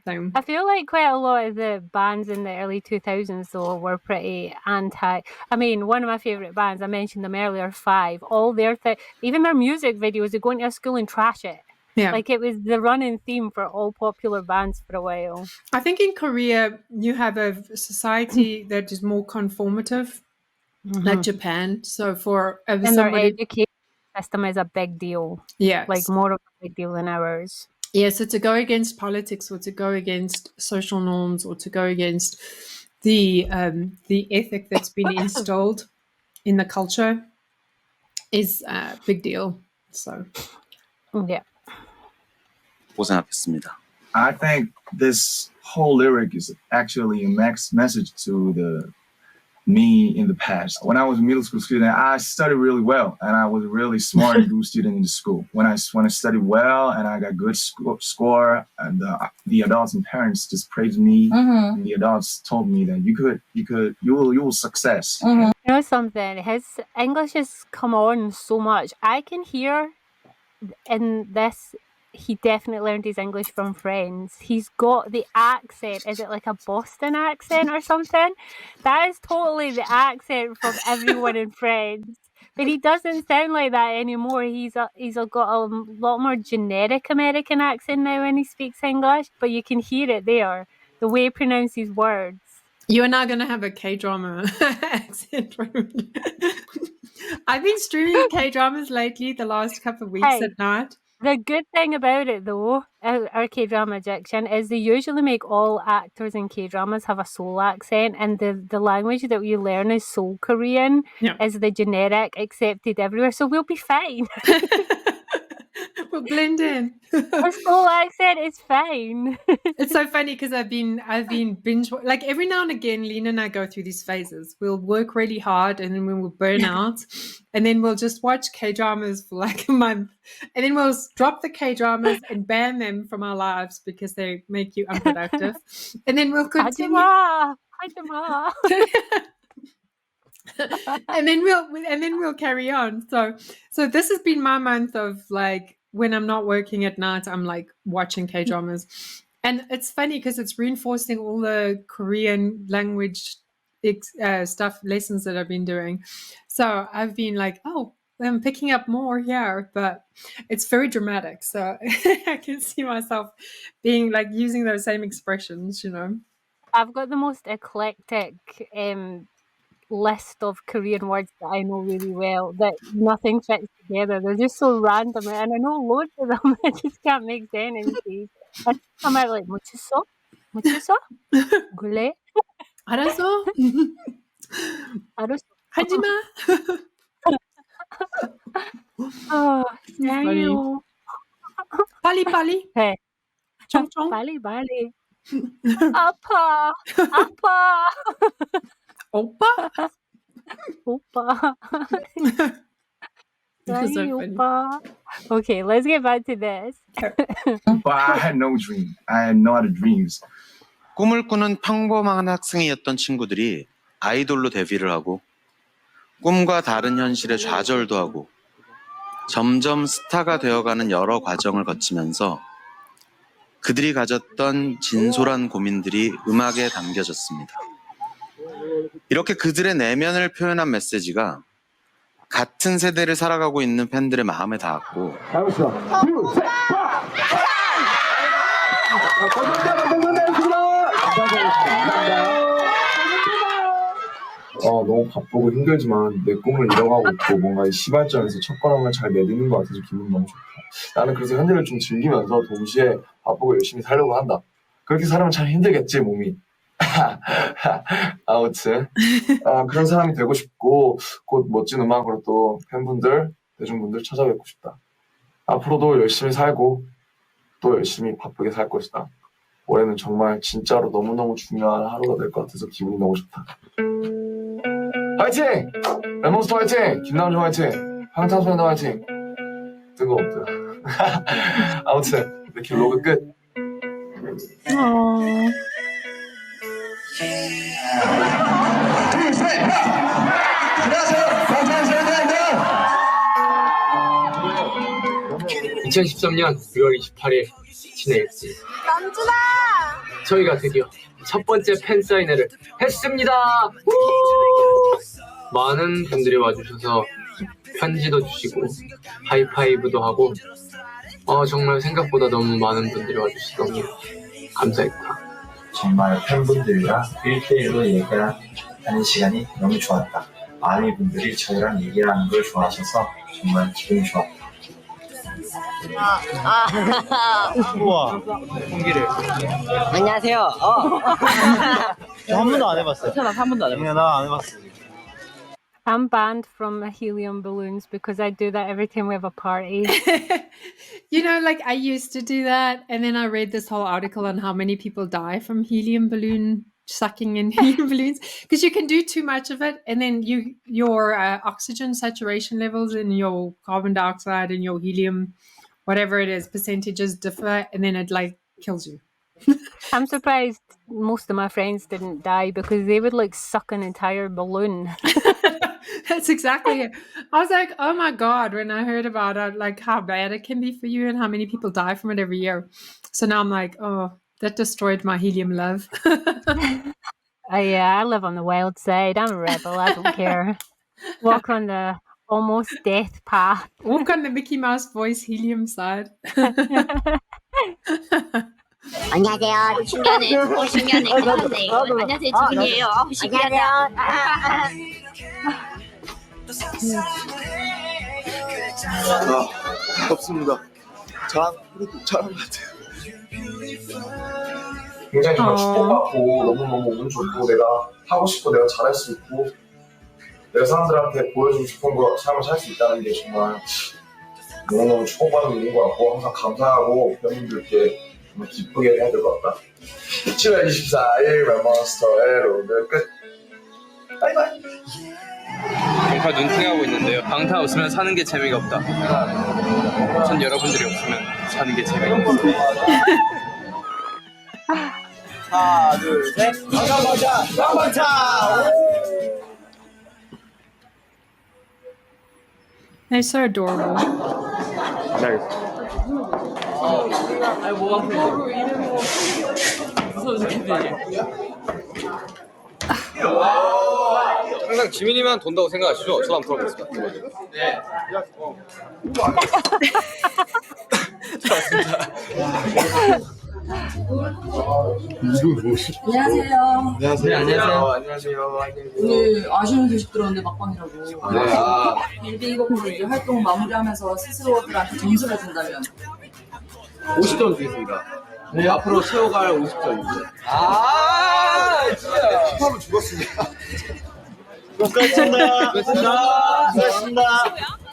Speaker 1: thing.
Speaker 2: I feel like quite a lot of the bands in the early 2000s though were pretty anti. I mean, one of my favourite bands, I mentioned them earlier, HYBE, all their even their music videos, they go into a school and trash it.
Speaker 1: Yeah.
Speaker 2: Like it was the running theme for all popular bands for a while.
Speaker 1: I think in Korea, you have a society that is more conformative. Like Japan. So for
Speaker 2: and their education system is a big deal.
Speaker 1: Yeah.
Speaker 2: Like more of a big deal than ours.
Speaker 1: Yeah, so to go against politics or to go against social norms or to go against the ethic that's been installed in the culture is a big deal. So
Speaker 2: yeah.
Speaker 10: 고생하셨습니다.
Speaker 17: I think this whole lyric is actually a message to me in the past. When I was a middle school student, I studied really well and I was a really smart and good student in the school. When I studied well and I got good score and the adults and parents just praised me and the adults told me that you will success.
Speaker 2: You know something, his English has come on so much. I can hear in this, he definitely learned his English from Friends. He's got the accent. Is it like a Boston accent or something? That is totally the accent from everyone in Friends. But he doesn't sound like that anymore. He's got a lot more generic American accent now when he speaks English. But you can hear it there, the way he pronounces words.
Speaker 1: You are now going to have a K-drama accent. I've been streaming K-dramas lately, the last couple of weeks at night.
Speaker 2: The good thing about it though, our K-drama addiction, is they usually make all actors in K-dramas have a Seoul accent, and the language that we learn is Seoul Korean, is the generic accepted everywhere, so we'll be fine.
Speaker 1: We'll blend in.
Speaker 2: Our Seoul accent is fine.
Speaker 1: It's so funny because I've been binge, like every now and again, Lean and I go through these phases. We'll work really hard and then we'll burn out, and then we'll just watch K-dramas for like a month, and then we'll drop the K-dramas and ban them from our lives because they make you unproductive, and then we'll continue. and then we'll carry on. So this has been my month of like, when I'm not working at night, I'm like watching K-dramas. And it's funny because it's reinforcing all the Korean language stuff, lessons that I've been doing. So I've been like, oh, I'm picking up more here, but it's very dramatic. So I can see myself being like using those same expressions, you know.
Speaker 2: I've got the most eclectic list of Korean words that I know really well, that nothing fits together. They're just so random, and I know loads of them. I just can't make sentences. I come out like muchiso, gule,
Speaker 1: 알았어, 하지마.
Speaker 2: Oh, Daniel.
Speaker 1: 빨리.
Speaker 2: Hey.
Speaker 1: 총총.
Speaker 2: 빨리. 아파. 오빠. 오빠. Okay, let's get back to this.
Speaker 17: But I had no dream. I had no other dreams.
Speaker 10: 꿈을 꾸는 평범한 학생이었던 친구들이 아이돌로 데뷔를 하고 꿈과 다른 현실에 좌절도 하고 점점 스타가 되어가는 여러 과정을 거치면서 그들이 가졌던 진솔한 고민들이 음악에 담겨졌습니다. 이렇게 그들의 내면을 표현한 메시지가 같은 세대를 살아가고 있는 팬들의 마음에 닿았고
Speaker 8: 너무 바쁘고 힘들지만 내 꿈을 이뤄가고 있고 뭔가 이 시발점에서 첫걸음을 잘 내딛는 것 같아서 기분이 너무 좋다. 나는 그래서 현재를 좀 즐기면서 동시에 바쁘고 열심히 살려고 한다. 그렇게 살면 참 힘들겠지 몸이. 아무튼 그런 사람이 되고 싶고 곧 멋진 음악으로 또 팬분들, 대중분들 찾아뵙고 싶다. 앞으로도 열심히 살고 또 열심히 바쁘게 살 것이다. 올해는 정말 진짜로 너무너무 중요한 하루가 될 것 같아서 기분이 너무 좋다. 화이팅! 레몬스터 화이팅! 김남준 화이팅! 방탄소년단 화이팅! 뜬금없다. 아무튼 이렇게 로그 끝.
Speaker 3: 둘, 셋! 안녕하세요. 방탄소년단입니다.
Speaker 11: 2013년 6월 28일 지내일지
Speaker 6: 남준아!
Speaker 11: 저희가 드디어 첫 번째 팬사인회를 했습니다. 많은 분들이 와주셔서 편지도 주시고 하이파이브도 하고 정말 생각보다 너무 많은 분들이 와주셔서 너무 감사했다.
Speaker 16: 정말 팬분들이랑 1대1로 얘기하는 시간이 너무 좋았다. 많은 분들이 저희랑 얘기를 하는 걸 좋아하셔서 정말 기분이 좋았다.
Speaker 18: 우와.
Speaker 21: 공기를.
Speaker 18: 안녕하세요. 저 한 번도 안 해봤어요.
Speaker 21: 나 한 번도 안 해봤어.
Speaker 18: 나 안 해봤어.
Speaker 2: I'm banned from helium balloons because I do that every time we have a party.
Speaker 1: Like I used to do that, and then I read this whole article on how many people die from helium balloon sucking in helium balloons because you can do too much of it, and then your oxygen saturation levels and your carbon dioxide and your helium, whatever it is, percentages differ, and then it like kills you.
Speaker 2: I'm surprised most of my friends didn't die because they would suck an entire balloon.
Speaker 1: That's exactly it. I was like, oh my God, when I heard about it, like how bad it can be for you and how many people die from it every year. So now I'm like, oh, that destroyed my helium love.
Speaker 2: Yeah, I live on the wild side. I'm a rebel. I don't care. Walk on the almost death path.
Speaker 1: Walk on the Mickey Mouse voice helium side.
Speaker 6: 안녕하세요. 50년에 끝났네 이거. 안녕하세요. 주민이에요. 신기하다.
Speaker 8: 덥습니다. 그래도 잘한 것 같아요. 굉장히 정말 축복받고 너무너무 운 좋고 내가 하고 싶고 내가 잘할 수 있고 내가 사람들한테 보여주고 싶은 거 삶을 살 수 있다는 게 정말 너무너무 축복받는 일인 것 같고 항상 감사하고 팬분들께 정말 기쁘게 해야 될 것 같다. 7월 24일 랩몬스터의 로드 끝. 바이바이.
Speaker 19: 방파 눈팅하고 있는데요. 방탄 없으면 사는 게 재미가 없다. 전 여러분들이 없으면 사는 게 재미가 없다.
Speaker 18: 하나, 둘, 셋. 방탄!
Speaker 1: They're so adorable.
Speaker 21: 아니 뭐가 무서워 죽겠네.
Speaker 19: 항상 지민이만 돈다고 생각하시죠? 저도 한번 물어보겠습니다.
Speaker 21: 네.
Speaker 13: 안녕하세요.
Speaker 21: 네, 안녕하세요.
Speaker 13: 오늘 아쉬운 소식 들었는데 막방이라고.
Speaker 21: 네.
Speaker 13: 일대이곡으로 이제 활동 마무리하면서 스스로들한테 점수를 준다면
Speaker 21: 50점 드리겠습니다. 네, 앞으로 채워갈 50점입니다.
Speaker 18: 진짜.
Speaker 21: 힙합은 죽었습니다.
Speaker 18: 수고하셨습니다.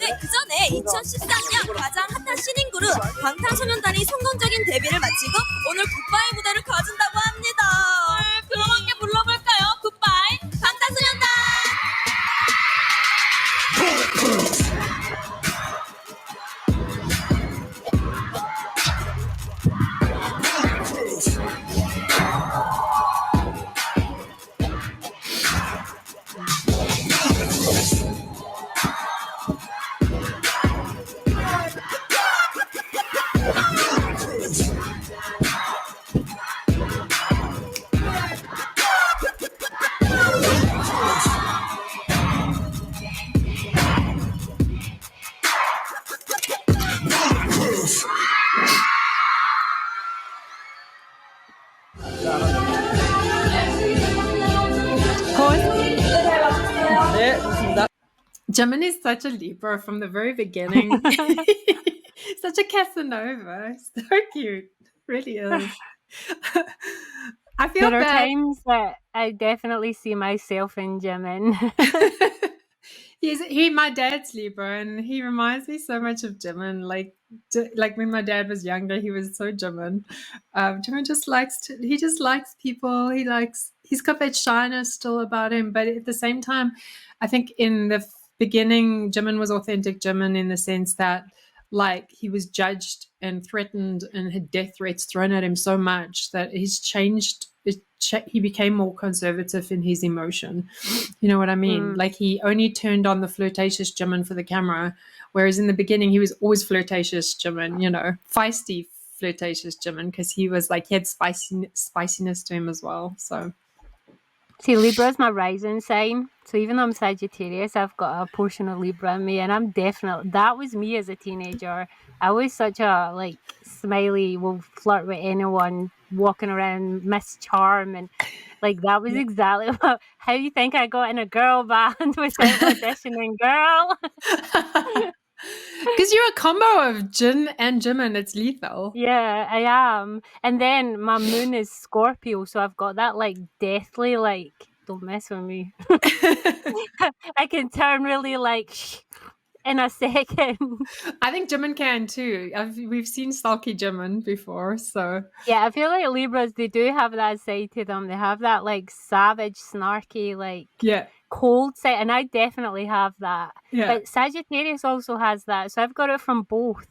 Speaker 6: 네, 그 전에 2013년 가장 핫한 신인 그룹 방탄소년단이 성공적인 데뷔를 마치고 오늘 굿바이 무대를 가진다고 합니다. 그럼 함께 불러볼까요? 굿바이 방탄소년단!
Speaker 1: Jimin is such a Libra from the very beginning. Such a Casanova. So cute. Really is. I feel
Speaker 2: there are
Speaker 1: bad.
Speaker 2: times that I definitely see myself in Jimin.
Speaker 1: My dad's Libra, and he reminds me so much of Jimin. Like when my dad was younger, he was so Jimin. Jimin just likes people. He's got that shyness still about him, but at the same time, I think in the beginning, Jimin was authentic Jimin in the sense that like he was judged and threatened and had death threats thrown at him so much that he's changed. He became more conservative in his emotion. You know what I mean? Like he only turned on the flirtatious Jimin for the camera, whereas in the beginning he was always flirtatious Jimin, you know, feisty flirtatious Jimin, because he had spiciness to him as well. So
Speaker 2: see, Libra's my rising sign. So even though I'm Sagittarius, I've got a portion of Libra in me, and I'm definitely, that was me as a teenager. I was such a like smiley, will flirt with anyone, walking around Miss Charm, and like that was exactly how you think I got in a girl band without auditioning, girl.
Speaker 1: Because you're a combo of Jin and Jimin, it's lethal.
Speaker 2: Yeah, I am. And then my moon is Scorpio, so I've got that like deathly, like, don't mess with me. I can turn really like in a second.
Speaker 1: I think Jimin can too. We've seen sulky Jimin before, so
Speaker 2: yeah, I feel like Libras, they do have that side to them. They have that like savage, snarky, like cold side, and I definitely have that.
Speaker 1: Yeah.
Speaker 2: But Sagittarius also has that, so I've got it from both.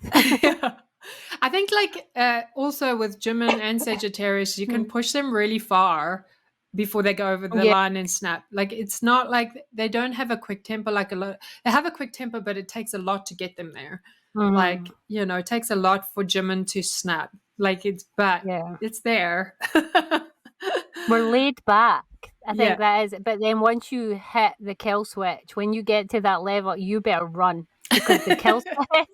Speaker 1: I think like also with Jimin and Sagittarius, you can push them really far before they go over the line and snap. Like it's not like they don't have a quick temper like a lot. They have a quick temper, but it takes a lot to get them there. Like, you know, it takes a lot for Jimin to snap. Like it's there.
Speaker 2: We're laid back. I think that is it. But then once you hit the kill switch, when you get to that level, you better run, because the kill switch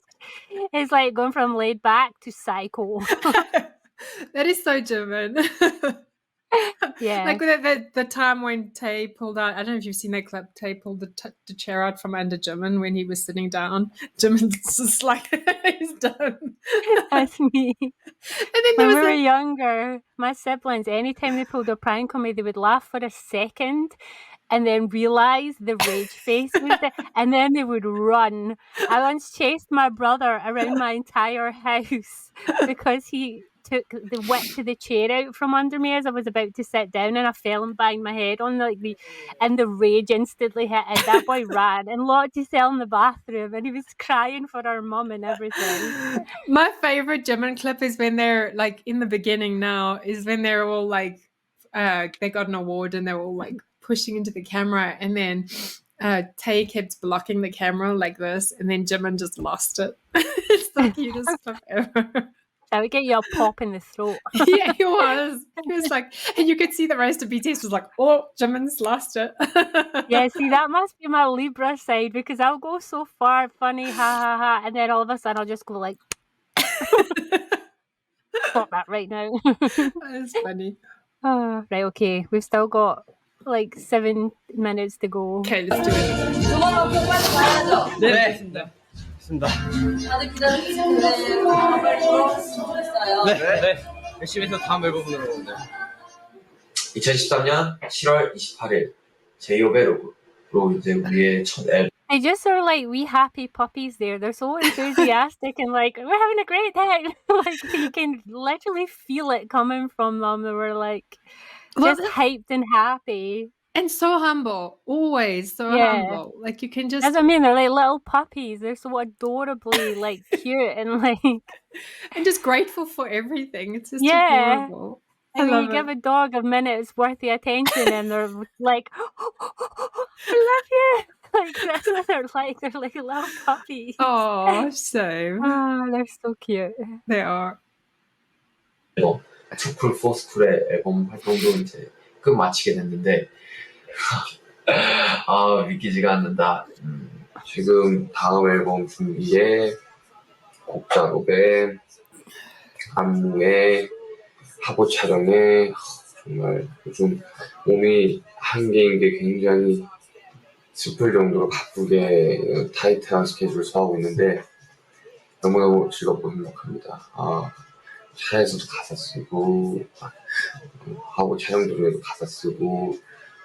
Speaker 2: is like going from laid back to psycho.
Speaker 1: That is so Jimin.
Speaker 2: Yeah.
Speaker 1: Like the time when Tay pulled out, I don't know if you've seen that clip, Tay pulled the chair out from under Jimin when he was sitting down. Jimin's just like, he's done.
Speaker 2: That's me.
Speaker 1: And then
Speaker 2: when we were younger, my siblings, anytime they pulled a prank on me, they would laugh for a second and then realize the rage face was there, and then they would run. I once chased my brother around my entire house because he took the width of the chair out from under me as I was about to sit down, and I fell and banged my head on and the rage instantly hit, and that boy ran and locked himself in the bathroom, and he was crying for our mum and everything.
Speaker 1: My favorite Jimin clip is when they're like in the beginning now, is when they're all like they got an award and they're all like pushing into the camera, and then Tay kept blocking the camera like this, and then Jimin just lost it. It's the cutest stuff ever.
Speaker 2: I would get you a pop in the throat.
Speaker 1: Yeah, he was. He was like, and you could see the rest of BTS was like, oh, Jimin's lost it.
Speaker 2: Yeah, see, that must be my Libra side, because I'll go so far, funny, ha ha ha, and then all of a sudden I'll just go like, stop that right now.
Speaker 1: That's funny.
Speaker 2: Right, okay, we've still got like 7 minutes to go.
Speaker 1: Okay, let's do it.
Speaker 18: 네. 있습니다.
Speaker 13: 다들 기다리고 계시는데 빨리 들어왔으면 좋겠어요.
Speaker 18: 네. 열심히 해서 다음 앨범으로.
Speaker 7: 2013년 7월 28일 제이홉의 로그로 이제 우리의 첫 앨범.
Speaker 2: They just are like wee happy puppies there. They're so enthusiastic and like, we're having a great time. Like you can literally feel it coming from them. They were like just hyped and happy.
Speaker 1: And so humble, always so humble. Like you can just.
Speaker 2: That's what I mean. They're like little puppies. They're so adorably like cute and like.
Speaker 1: And just grateful for everything. It's just adorable.
Speaker 2: And when you give a dog a minute's worth of attention, and they're like, "I love you." Like that's what they're like. They're like little puppies.
Speaker 1: Oh, so.
Speaker 2: Oh, they're so cute.
Speaker 1: They are.
Speaker 7: 투쿨 포스쿨의 앨범 활동도 이제 끝마치게 됐는데. 믿기지가 않는다. 지금 다음 앨범 준비에 곡 작업에 안무에 화보 촬영에 정말 요즘 몸이 한계인 게 굉장히
Speaker 4: 싶을 정도로 바쁘게 타이트한 스케줄을 소화하고 있는데 너무너무 즐겁고 행복합니다. 차에서도 가사 쓰고 하고 촬영 중에도 가사 쓰고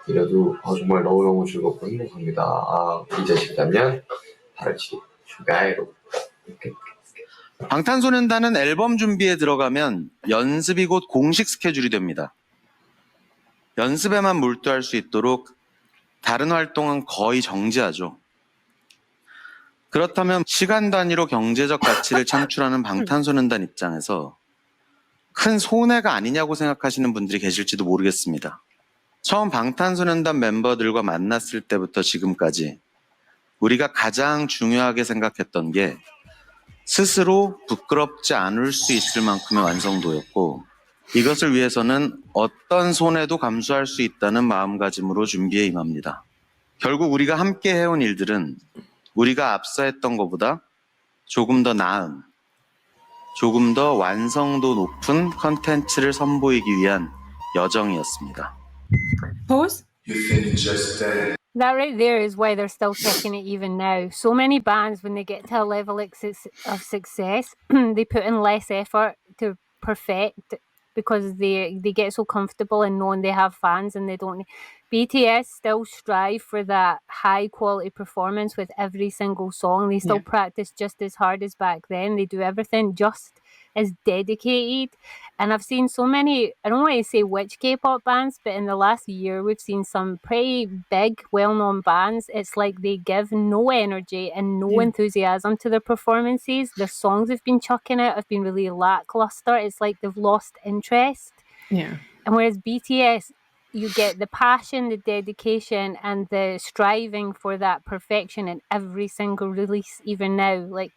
Speaker 4: 이래도 정말 너무너무 즐겁고 행복합니다. 이제 13년 8월 7일 휴가에로
Speaker 10: 방탄소년단은 앨범 준비에 들어가면 연습이 곧 공식 스케줄이 됩니다. 연습에만 몰두할 수 있도록 다른 활동은 거의 정지하죠. 그렇다면 시간 단위로 경제적 가치를 창출하는 방탄소년단 입장에서 큰 손해가 아니냐고 생각하시는 분들이 계실지도 모르겠습니다. 처음 방탄소년단 멤버들과 만났을 때부터 지금까지 우리가 가장 중요하게 생각했던 게 스스로 부끄럽지 않을 수 있을 만큼의 완성도였고 이것을 위해서는 어떤 손해도 감수할 수 있다는 마음가짐으로 준비에 임합니다. 결국 우리가 함께 해온 일들은 우리가 앞서 했던 것보다 조금 더 나은, 조금 더 완성도 높은 컨텐츠를 선보이기 위한 여정이었습니다.
Speaker 1: Pause.
Speaker 2: That right there is why they're still kicking it even now. So many bands, when they get to a level of success, they put in less effort to perfect because they get so comfortable in knowing they have fans and they don't. BTS still strive for that high quality performance with every single song. They still practice just as hard as back then. They do everything just as dedicated. And I've seen so many, I don't want to say which K-pop bands, but in the last year we've seen some pretty big, well-known bands. It's like they give no energy and no enthusiasm to their performances. Their songs they've been chucking out have been really lackluster. It's like they've lost interest.
Speaker 1: Yeah.
Speaker 2: And whereas BTS, you get the passion, the dedication, and the striving for that perfection in every single release, even now, like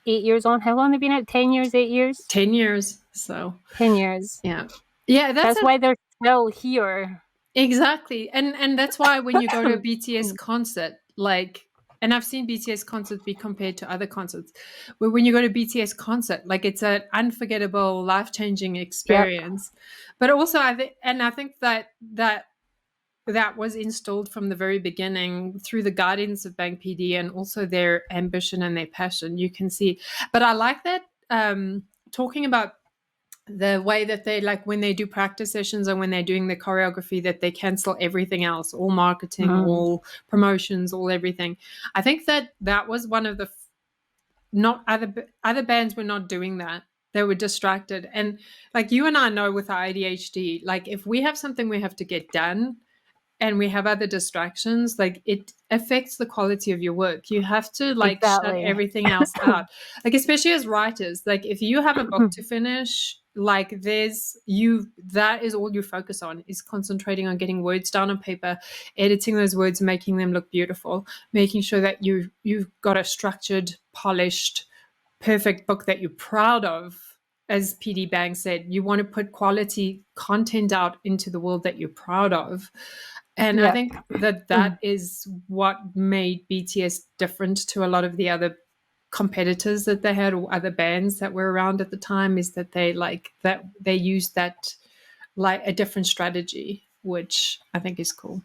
Speaker 2: 8 years on. How long have they been out? 10 years, 8 years?
Speaker 1: 10 years. So
Speaker 2: 10 years.
Speaker 1: Yeah. Yeah,
Speaker 2: that's why they're still here.
Speaker 1: Exactly. And that's why when you go to a BTS concert, like, and I've seen BTS concerts be compared to other concerts, where when you go to BTS concert, like it's an unforgettable, life-changing experience. But also I think that was installed from the very beginning through the guidance of Bang PD and also their ambition and their passion. You can see. But I like that talking about the way that they, like, when they do practice sessions and when they're doing the choreography, that they cancel everything else, all marketing, all promotions, all everything. I think that was one of the not other bands were not doing that. They were distracted. And like you and I know with our ADHD, like if we have something we have to get done and we have other distractions, like it affects the quality of your work. You have to like shut everything else out. Like especially as writers, like if you have a book to finish, like that is all you focus on, is concentrating on getting words down on paper, editing those words, making them look beautiful, making sure that you've got a structured, polished, perfect book that you're proud of. As PD Bang said, you want to put quality content out into the world that you're proud of. And I think that is what made BTS different to a lot of the other competitors that they had or other bands that were around at the time, is that they used that like a different strategy, which I think is cool.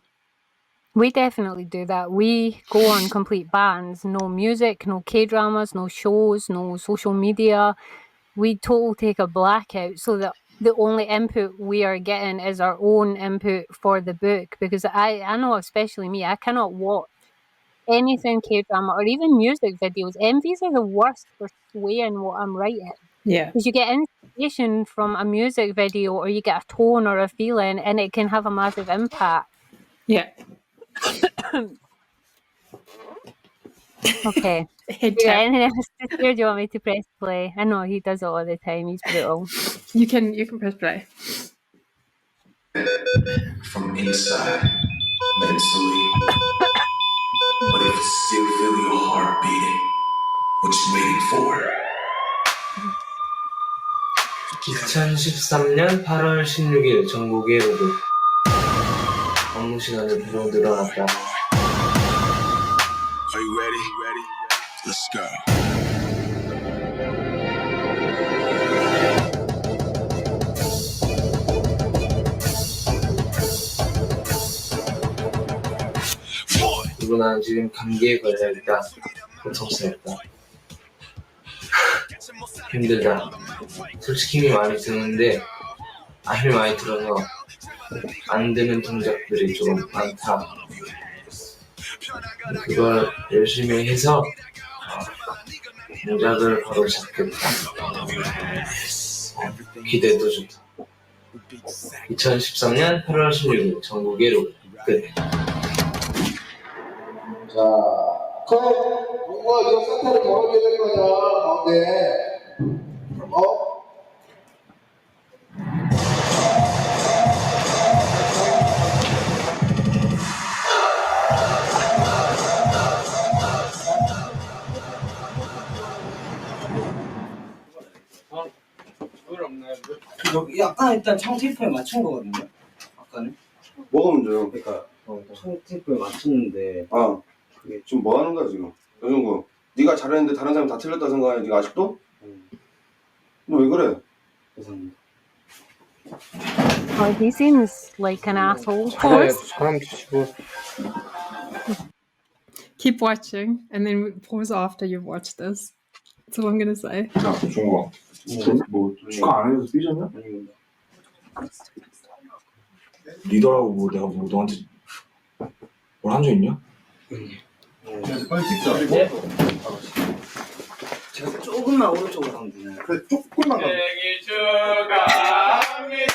Speaker 2: We definitely do that. We go on complete bans, no music, no K-dramas, no shows, no social media. We totally take a blackout so that the only input we are getting is our own input for the book, because I know, especially me, I cannot watch anything K-drama or even music videos. MVs are the worst for swaying what I'm writing.
Speaker 1: Yeah.
Speaker 2: Because you get inspiration from a music video or you get a tone or a feeling and it can have a massive impact.
Speaker 1: Yeah.
Speaker 2: Okay. Anything else to say, or do you want me to press play? I know he does it all the time. He's brutal.
Speaker 1: You can press play.
Speaker 3: From inside, mentally. But if you still feel your heart beating, what you waiting for?
Speaker 14: 2013년 8월 16일 전국의 로그. 업무 시간이 부족 늘어났다.
Speaker 3: Are you ready? Let's go.
Speaker 4: 그리고 나는 지금 감기에 걸려야겠다. 보통 써야겠다. 힘들다. 솔직히 힘이 많이 드는데 힘이 많이 들어서 안 되는 동작들이 좀 많다. 그걸 열심히 해서 동작을 바로 잡겠다. 기대도 좋다. 2013년 8월 16일 전국의 로 끝.
Speaker 22: 자, 그럼 누가 이거 센터를 걸어줘야 되는 거냐, 가운데.
Speaker 14: 여기 약간 일단 청 테이프에 맞춘 거거든요. 아까는.
Speaker 5: 뭐가 문제요?
Speaker 14: 그러니까 청 테이프에 맞췄는데.
Speaker 5: 그게 지금 뭐 하는 거야 지금? 여정구, 네가 잘했는데 다른 사람 다 틀렸다 생각하냐? 네가 아직도? 너 왜 그래?
Speaker 14: 죄송합니다.
Speaker 2: Oh, he seems like an asshole. Pause.
Speaker 4: 사람 치고.
Speaker 1: Keep watching, and then pause after you've watched this. That's all I'm gonna say.
Speaker 8: 야, 종국아. 뭐 축하 안 해서 삐졌냐? 리더라고 뭐 내가 뭐 너한테 뭘 한 적 있냐?
Speaker 5: 빨리 찍자.
Speaker 14: 제가 조금만 오른쪽으로 가면 되나요?
Speaker 5: 그래, 조금만 가면.
Speaker 19: 생일 축하합니다.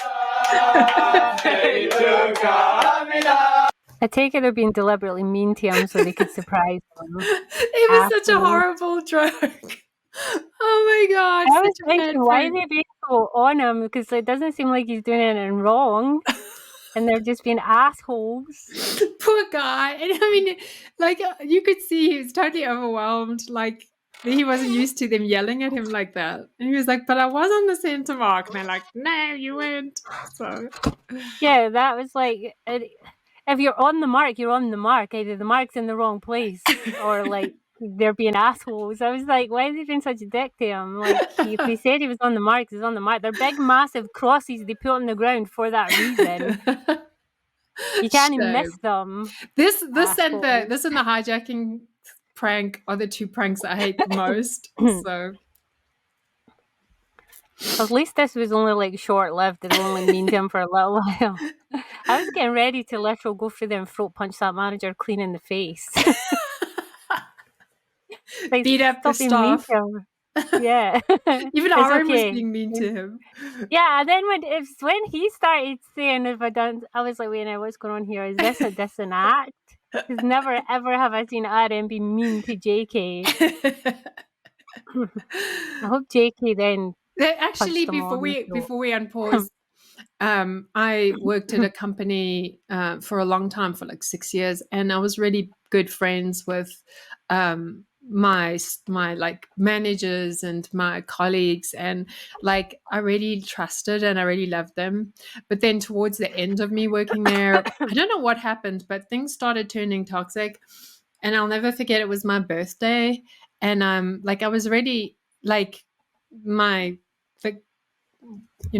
Speaker 19: 생일 축하합니다.
Speaker 2: I take it they're being deliberately mean to him so they could surprise him.
Speaker 1: It was such a horrible joke. Oh my god.
Speaker 2: I was
Speaker 1: such a bad
Speaker 2: thinking, why are
Speaker 1: joke.
Speaker 2: they being so on him? Because it doesn't seem like he's doing anything wrong. And they're just being assholes.
Speaker 1: Poor guy. And I mean, like, you could see he was totally overwhelmed. Like, he wasn't used to them yelling at him like that. And he was like, but I was on the center mark. And they're like, no, you weren't. So,
Speaker 2: Yeah, that was like, if you're on the mark, you're on the mark. Either the mark's in the wrong place or like they're being assholes. I was like, why is he being such a dick to him? Like, if he said he was on the mark, he's on the mark. They're big, massive crosses they put on the ground for that reason. You can't even miss them.
Speaker 1: This and the hijacking prank are the two pranks I hate the most. So,
Speaker 2: at least this was only like short-lived. They only meaned him for a little while. I was getting ready to literally go through there and throat punch that manager clean in the face. Like,
Speaker 1: beat up the
Speaker 2: stop being mean
Speaker 1: staff.
Speaker 2: to him. Yeah.
Speaker 1: Even
Speaker 2: It's
Speaker 1: Aaron was
Speaker 2: okay.
Speaker 1: being mean to him.
Speaker 2: Yeah, and then when he started saying, "If I done," I was like, "Wait, now what's going on here? Is this an act?" Because never ever have I seen Aaron be mean to JK. I hope JK then.
Speaker 1: Actually, before we unpause, I worked at a company for a long time, for like 6 years, and I was really good friends with my like managers and my colleagues, and like I really trusted and I really loved them. But then towards the end of me working there, I don't know what happened, but things started turning toxic, and I'll never forget, it was my birthday, and like I was really like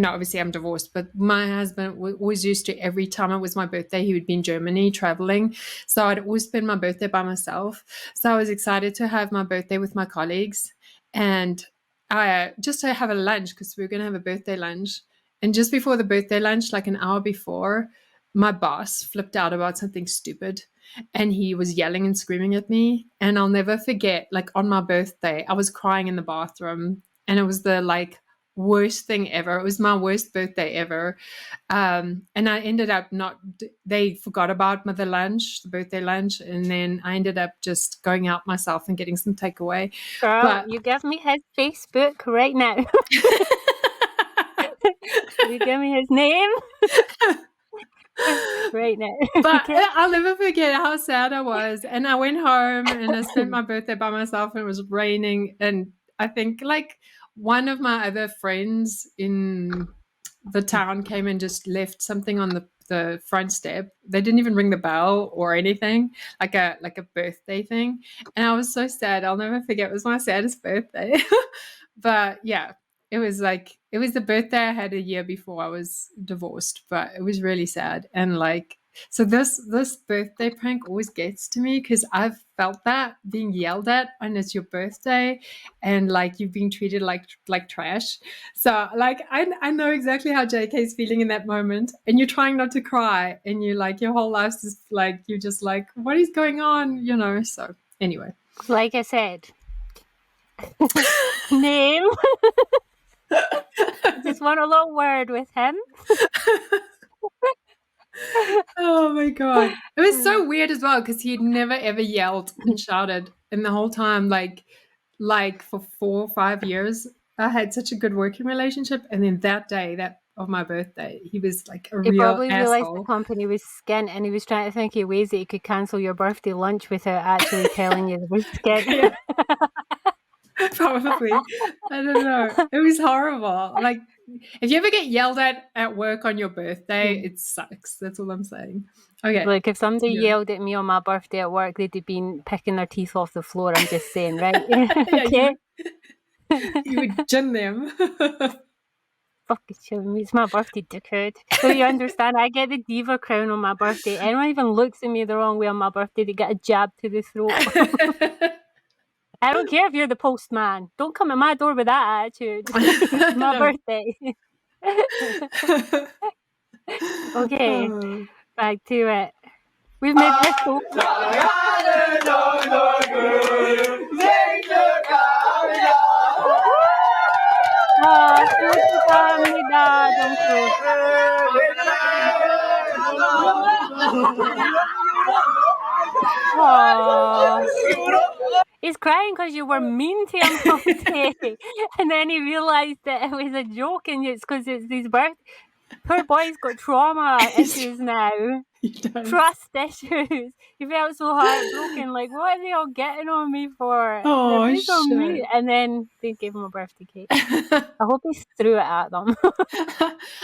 Speaker 1: obviously I'm divorced, but my husband was used to every time it was my birthday, he would be in Germany traveling. So I'd always spend my birthday by myself. So I was excited to have my birthday with my colleagues and just to have a lunch, because we were going to have a birthday lunch. And just before the birthday lunch, like an hour before, my boss flipped out about something stupid and he was yelling and screaming at me. And I'll never forget, like on my birthday, I was crying in the bathroom, and it was the worst thing ever. It was my worst birthday ever. And I ended up they forgot about the birthday lunch. And then I ended up just going out myself and getting some takeaway.
Speaker 2: Girl, you give me his Facebook right now. You give me his name right now.
Speaker 1: But I'll never forget how sad I was. And I went home and I spent my birthday by myself, and it was raining. And I think like one of my other friends in the town came and just left something on the front step. They didn't even ring the bell or anything, like a birthday thing. And I was so sad. I'll never forget. It was my saddest birthday. But yeah, it was the birthday I had a year before I was divorced, but it was really sad. And like So this birthday prank always gets to me because I've felt that being yelled at and it's your birthday and like you've been treated like trash. So like I know exactly how JK's feeling in that moment, and you're trying not to cry, and you like your whole life's just like you're just like what is going on, you know? So anyway,
Speaker 2: Like I said, name. Just want a little word with him.
Speaker 1: Oh my god, it was so weird as well because he'd never ever yelled and shouted in the whole time, like for 4 or 5 years. I had such a good working relationship, and then that day, that of my birthday, he was like a
Speaker 2: He
Speaker 1: real
Speaker 2: probably realised the
Speaker 1: asshole.
Speaker 2: company was skint, and he was trying to think of ways that he could cancel your birthday lunch without actually telling you there was skint.
Speaker 1: Yeah. Probably. I don't know. It was horrible. Like, if you ever get yelled at work on your birthday, it sucks. That's all I'm saying. Okay.
Speaker 2: Like if somebody
Speaker 1: Yeah.
Speaker 2: yelled at me on my birthday at work, they'd have been picking their teeth off the floor. I'm just saying, right?
Speaker 1: Yeah,
Speaker 2: Okay.
Speaker 1: you would gin them.
Speaker 2: Fucking shit, it's my birthday, dickhead. So you understand, I get the diva crown on my birthday. Anyone even looks at me the wrong way on my birthday, they get a jab to the throat. I don't care if you're the postman. Don't come at my door with that attitude. It's my birthday. Okay, back to it. We've made this so 축하합니다, 정수. He's crying because you were mean to him all day, and then he realised that it was a joke, and it's because it's his birthday. Poor boy's got trauma issues now. Trust issues. He felt so heartbroken. Like, what are they all getting on me for?
Speaker 1: Oh,
Speaker 2: They're so mean.
Speaker 1: shit.
Speaker 2: And then they gave him a birthday cake. I hope he threw it at them.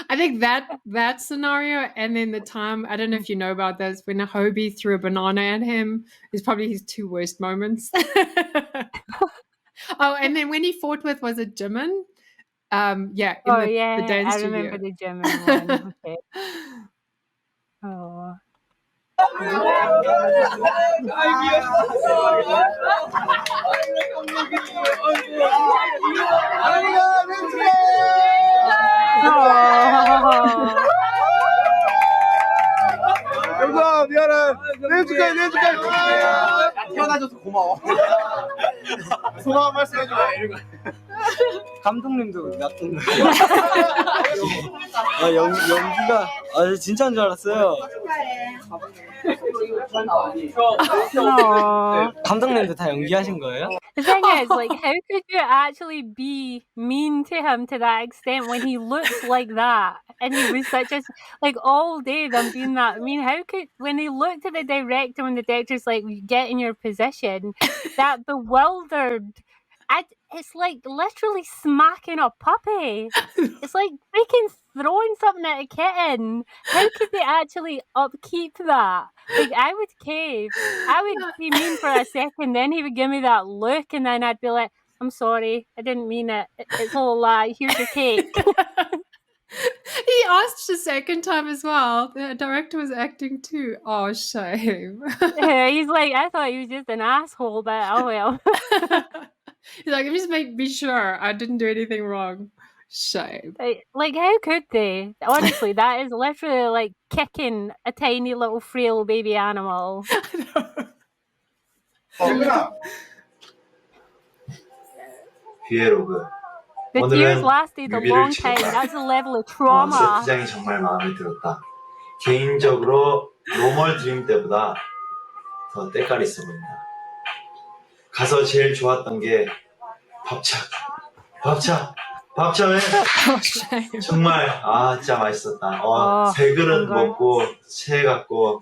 Speaker 1: I think that scenario, and then the time, I don't know if you know about this, when HYBE threw a banana at him, is probably his 2 worst moments. Oh, and then when he fought with, was it Jimin? Yeah, in
Speaker 2: Oh
Speaker 1: the
Speaker 2: yeah,
Speaker 1: dance
Speaker 2: I
Speaker 1: studio.
Speaker 2: remember the German one. Okay. Oh.
Speaker 5: 영수아 미안해. 내 축하해. 태어나줘서 고마워. 소감 말씀 해줘.
Speaker 9: 감독님도 놔뒀네. 연기가 진짜인 줄 알았어요. 감독님도 다 연기하신 거예요?
Speaker 2: The thing is, like, how could you actually be mean to him to that extent when he looks like that? And he was such a, like, all day them being that mean. How could, when he looked at the director, when the director's like, get in your position, that bewildered. It's like literally smacking a puppy. It's like freaking throwing something at a kitten. How could they actually upkeep that? Like, I would cave. I would be mean for a second, then he would give me that look, and then I'd be like, I'm sorry, I didn't mean it. It's all a lie. Here's your cake.
Speaker 1: He asked the second time as well. The director was acting too. Oh, shame.
Speaker 2: Yeah, he's like, I thought he was just an asshole, but oh well.
Speaker 1: He's like, just make be sure I didn't do anything wrong. Shame.
Speaker 2: Like, how could they? Honestly, that is literally like kicking a tiny little frail baby animal.
Speaker 16: 비에로그.
Speaker 2: The tears lasted a long time. That's the level of trauma.
Speaker 16: 세트장이 정말 마음에 들었다. 개인적으로 노멀 드림 때보다 더 때깔 있어 보인다. 가서 제일 좋았던 게 밥차회 정말 진짜 맛있었다. 세 그릇 먹고 체해갖고.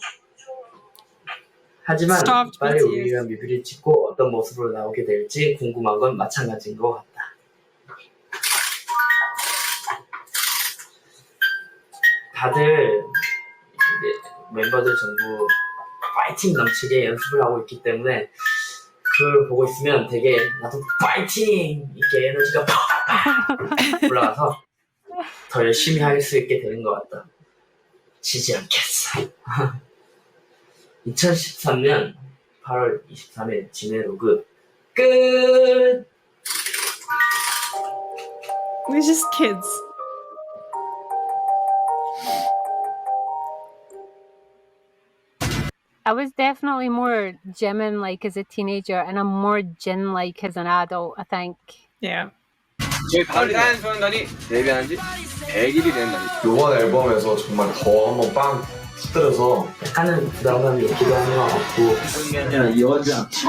Speaker 14: 하지만 빨리 우리가 뮤비를 찍고 어떤 모습으로 나오게 될지 궁금한 건 마찬가지인 것 같다. 다들 멤버들 전부 파이팅 넘치게 연습을 하고 있기 때문에 그걸 보고 있으면 되게 나도 파이팅! 이렇게 에너지가 팍팍 올라가서 더 열심히 할 수 있게 되는 것 같다. 지지 않겠어. 2013년 8월 23일 지네로그 끝!
Speaker 1: We're just kids.
Speaker 2: I was definitely more Jimin-like as a teenager, and I'm more Jin-like as an adult, I think.
Speaker 1: Yeah.
Speaker 23: 저희 방탄소년단이 데뷔한 지 100일이 된 날이죠.
Speaker 8: 이번 앨범에서 정말 더 한번 빵 터뜨려서
Speaker 14: 약간은 부담감이 있기도 한 것 같고
Speaker 11: 그게 아니라 이어지 않죠.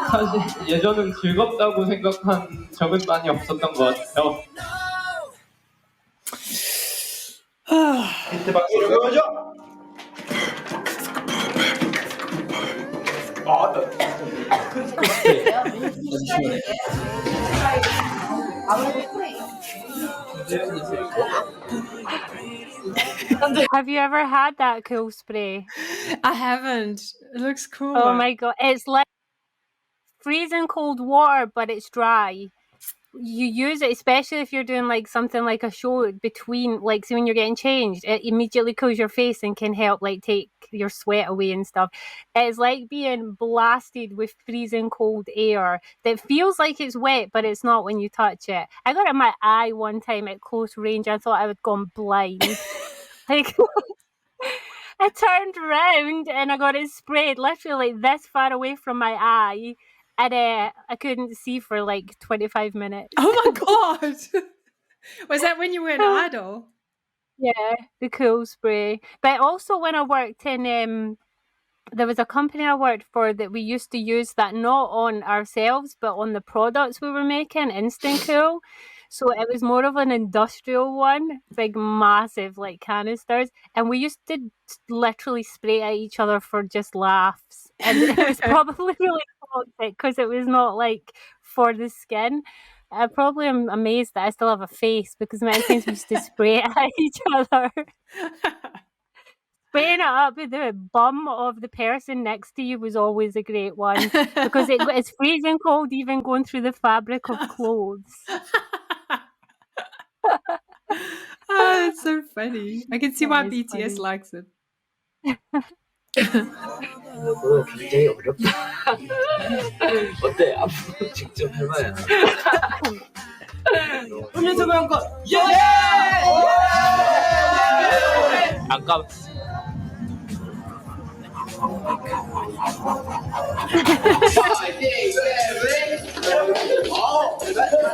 Speaker 11: 사실 예전은 즐겁다고 생각한 적은 많이 없었던 것 같아요.
Speaker 5: 이때 박수 보여줘.
Speaker 2: Have you ever had that cool spray?
Speaker 1: I haven't. It looks cool.
Speaker 2: Oh my god, it's like freezing cold water, but it's dry. You use it, especially if you're doing like something like a show between, like, so when you're getting changed, it immediately cools your face and can help like take your sweat away and stuff. It's like being blasted with freezing cold air that feels like it's wet, but it's not when you touch it. I got it in my eye one time at close range. I thought I would gone blind. Like, I turned around and I got it sprayed literally like this far away from my eye. And I couldn't see for like 25 minutes.
Speaker 1: Oh my god! Was that when you were an idol?
Speaker 2: Yeah, the cool spray. But also when I worked in, there was a company I worked for that we used to use that not on ourselves, but on the products we were making, Instant Cool. So it was more of an industrial one, big, massive, like canisters. And we used to literally spray at each other for just laughs. And it was probably really toxic because it was not like for the skin. I probably am amazed that I still have a face because many times we used to spray it at each other. Spraying it up with the bum of the person next to you was always a great one because it's freezing cold even going through the fabric of clothes.
Speaker 1: Oh, it's so funny. I can see why
Speaker 2: That is
Speaker 1: BTS
Speaker 2: funny.
Speaker 1: likes it.
Speaker 14: 이거 굉장히 어렵다. 어때? 앞으로 직접 해봐야.
Speaker 11: 음료수 교환권 예! 아까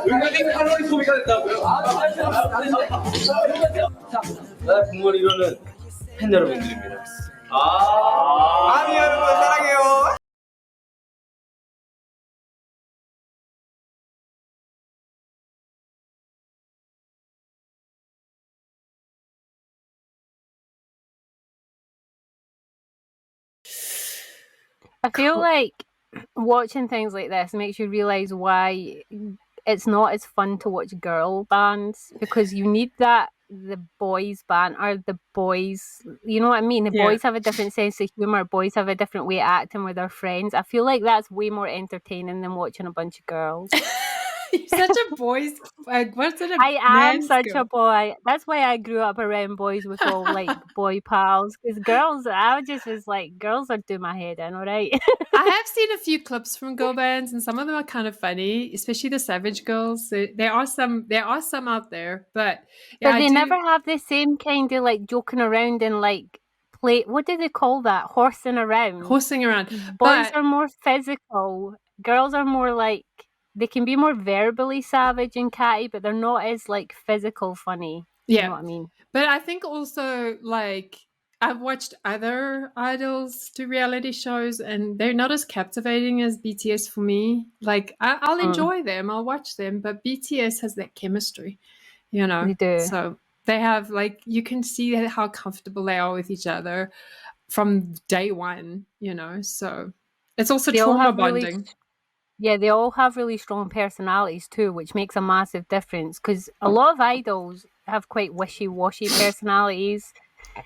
Speaker 11: 은근히 칼로리 소비가 된다고요? 자, 국물 이거는 팬 여러분들입니다. 아미 여러분 사랑해요.
Speaker 2: I feel like watching things like this makes you realise why it's not as fun to watch girl bands because you need that the boys band or the boys, you know what I mean? The boys have a different sense of humour, boys have a different way of acting with their friends. I feel like that's way more entertaining than watching a bunch of girls.
Speaker 1: You're such a boys. What's it?
Speaker 2: I am such
Speaker 1: girl?
Speaker 2: a boy. That's why I grew up around boys with all like boy pals. Because girls, I just was like, girls are doing my head in, all right?
Speaker 1: I have seen a few clips from girl bands, and some of them are kind of funny, especially the Savage Girls. So there are some out there, but yeah,
Speaker 2: But they never have the same kind of like joking around and like play. What do they call that? Horsing around.
Speaker 1: Horsing around.
Speaker 2: Boys are more physical. Girls are more like, they can be more verbally savage and catty, but they're not as like physical funny.
Speaker 1: Yeah.
Speaker 2: You know what I mean?
Speaker 1: But I think also like I've watched other idols do reality shows and they're not as captivating as BTS for me. Like I'll enjoy them, I'll watch them, but BTS has that chemistry, you know.
Speaker 2: They do.
Speaker 1: So they have like, you can see how comfortable they are with each other from day one, you know. So it's also
Speaker 2: They all
Speaker 1: trauma
Speaker 2: have really
Speaker 1: bonding.
Speaker 2: Yeah, they all have really strong personalities too, which makes a massive difference because a lot of idols have quite wishy-washy personalities.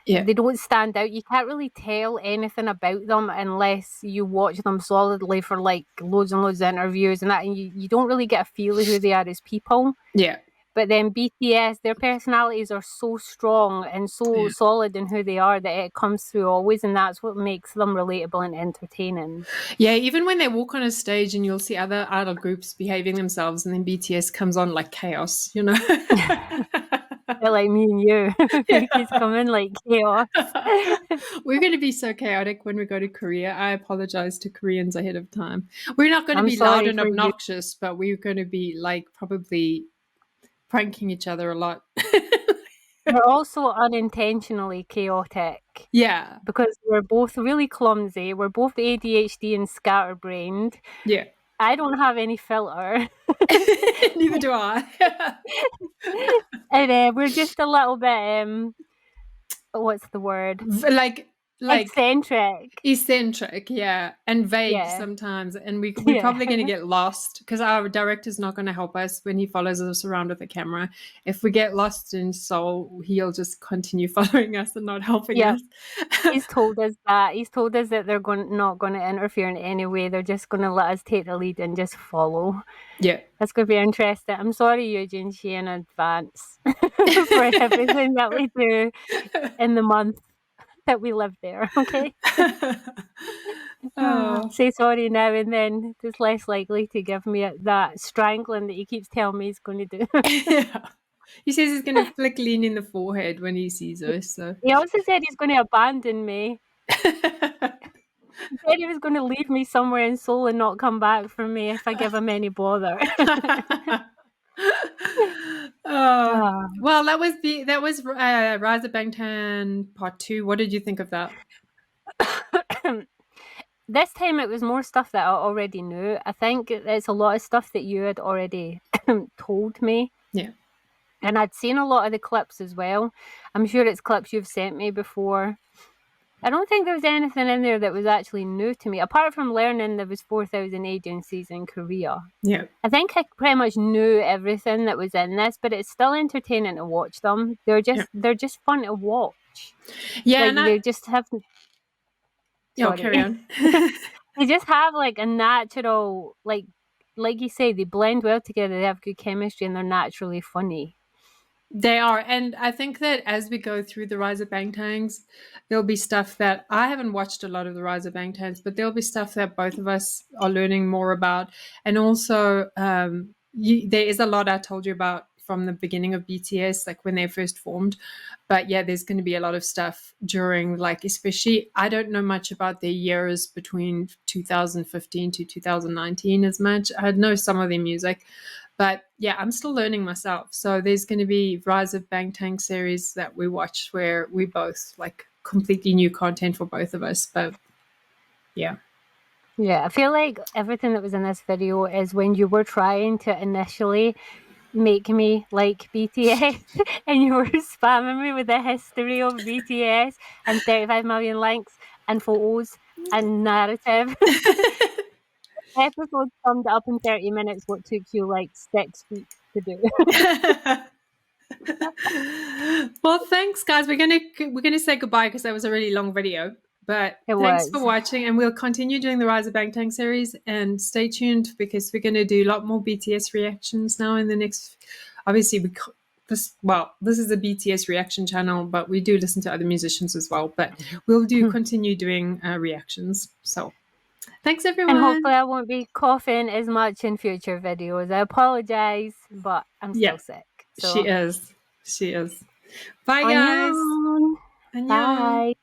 Speaker 1: Yeah.
Speaker 2: They don't stand out. You can't really tell anything about them unless you watch them solidly for like loads and loads of interviews and that, and you don't really get a feel of who they are as people.
Speaker 1: Yeah.
Speaker 2: But then BTS, their personalities are so strong and so solid in who they are that it comes through always, and that's what makes them relatable and entertaining.
Speaker 1: Yeah, even when they walk on a stage and you'll see other idol groups behaving themselves, and then BTS comes on like chaos, you know?
Speaker 2: They're like me and you. We just come in like chaos.
Speaker 1: We're going to be so chaotic when we go to Korea. I apologize to Koreans ahead of time. We're not going to
Speaker 2: I'm
Speaker 1: be loud
Speaker 2: sorry
Speaker 1: and
Speaker 2: for you.
Speaker 1: obnoxious, but we're going to be like probably pranking each other a lot.
Speaker 2: We're also unintentionally chaotic.
Speaker 1: Yeah.
Speaker 2: Because we're both really clumsy. We're both ADHD and scatterbrained.
Speaker 1: Yeah.
Speaker 2: I don't have any filter.
Speaker 1: Neither do I.
Speaker 2: And we're just a little bit, what's the word?
Speaker 1: Like
Speaker 2: eccentric,
Speaker 1: yeah, and vague
Speaker 2: Yeah.
Speaker 1: sometimes, and we're
Speaker 2: Yeah.
Speaker 1: probably going to get lost because our director's not going to help us when he follows us around with a camera. If we get lost in Seoul, he'll just continue following us and not helping
Speaker 2: Yeah.
Speaker 1: us.
Speaker 2: He's told us that. He's told us that they're not going to interfere in any way. They're just going to let us take the lead and just follow.
Speaker 1: Yeah.
Speaker 2: That's going to be interesting. I'm sorry, Eugene Shi, in advance for everything that we do in the month that we live there, okay? Say sorry now and then. It's less likely to give me that strangling that he keeps telling me he's going to do.
Speaker 1: Yeah. He says he's going to flick Lean in the forehead when he sees us. So.
Speaker 2: He also said he's going to abandon me. He said he was going to leave me somewhere in Seoul and not come back for me if I give him any bother.
Speaker 1: Well, that was Rise of Bangtan Part 2. What did you think of that?
Speaker 2: This time it was more stuff that I already knew. I think it's a lot of stuff that you had already told me.
Speaker 1: Yeah.
Speaker 2: And I'd seen a lot of the clips as well. I'm sure it's clips you've sent me before. I don't think there was anything in there that was actually new to me, apart from learning there was 4,000 agencies in Korea.
Speaker 1: Yeah.
Speaker 2: I think I pretty much knew everything that was in this, but it's still entertaining to watch them. They're just fun to watch.
Speaker 1: Yeah,
Speaker 2: like, they just have.
Speaker 1: Oh, carry on.
Speaker 2: They just have like a natural, like you say, they blend well together. They have good chemistry, and they're naturally funny.
Speaker 1: They are, and I think that as we go through the Rise of Bangtans, there'll be stuff that I haven't watched a lot of the Rise of Bangtans, but there'll be stuff that both of us are learning more about, and also there is a lot I told you about from the beginning of BTS, like when they first formed. But yeah, there's going to be a lot of stuff during, like, especially, I don't know much about their years between 2015 to 2019 as much. I know some of their music, but yeah, I'm still learning myself. So there's going to be Rise of Bangtan Series that we watch where we both, like, completely new content for both of us. But yeah.
Speaker 2: Yeah, I feel like everything that was in this video is when you were trying to initially make me like BTS and you were spamming me with the history of BTS and 35 million links and photos and narrative. Episode summed up in 30 minutes what took you like 6 weeks to do.
Speaker 1: Well, thanks guys. We're gonna say goodbye because that was a really long video. But thanks for watching, and we'll continue doing the Rise of Bangtan series, and stay tuned because we're going to do a lot more BTS reactions now in the next. Obviously, this is a BTS reaction channel, but we do listen to other musicians as well. But we'll continue doing reactions. So thanks everyone,
Speaker 2: and hopefully I won't be coughing as much in future videos. I apologize, but I'm still sick. So.
Speaker 1: She is. Bye guys.
Speaker 2: Annyeong.
Speaker 1: Annyeong.
Speaker 2: Bye.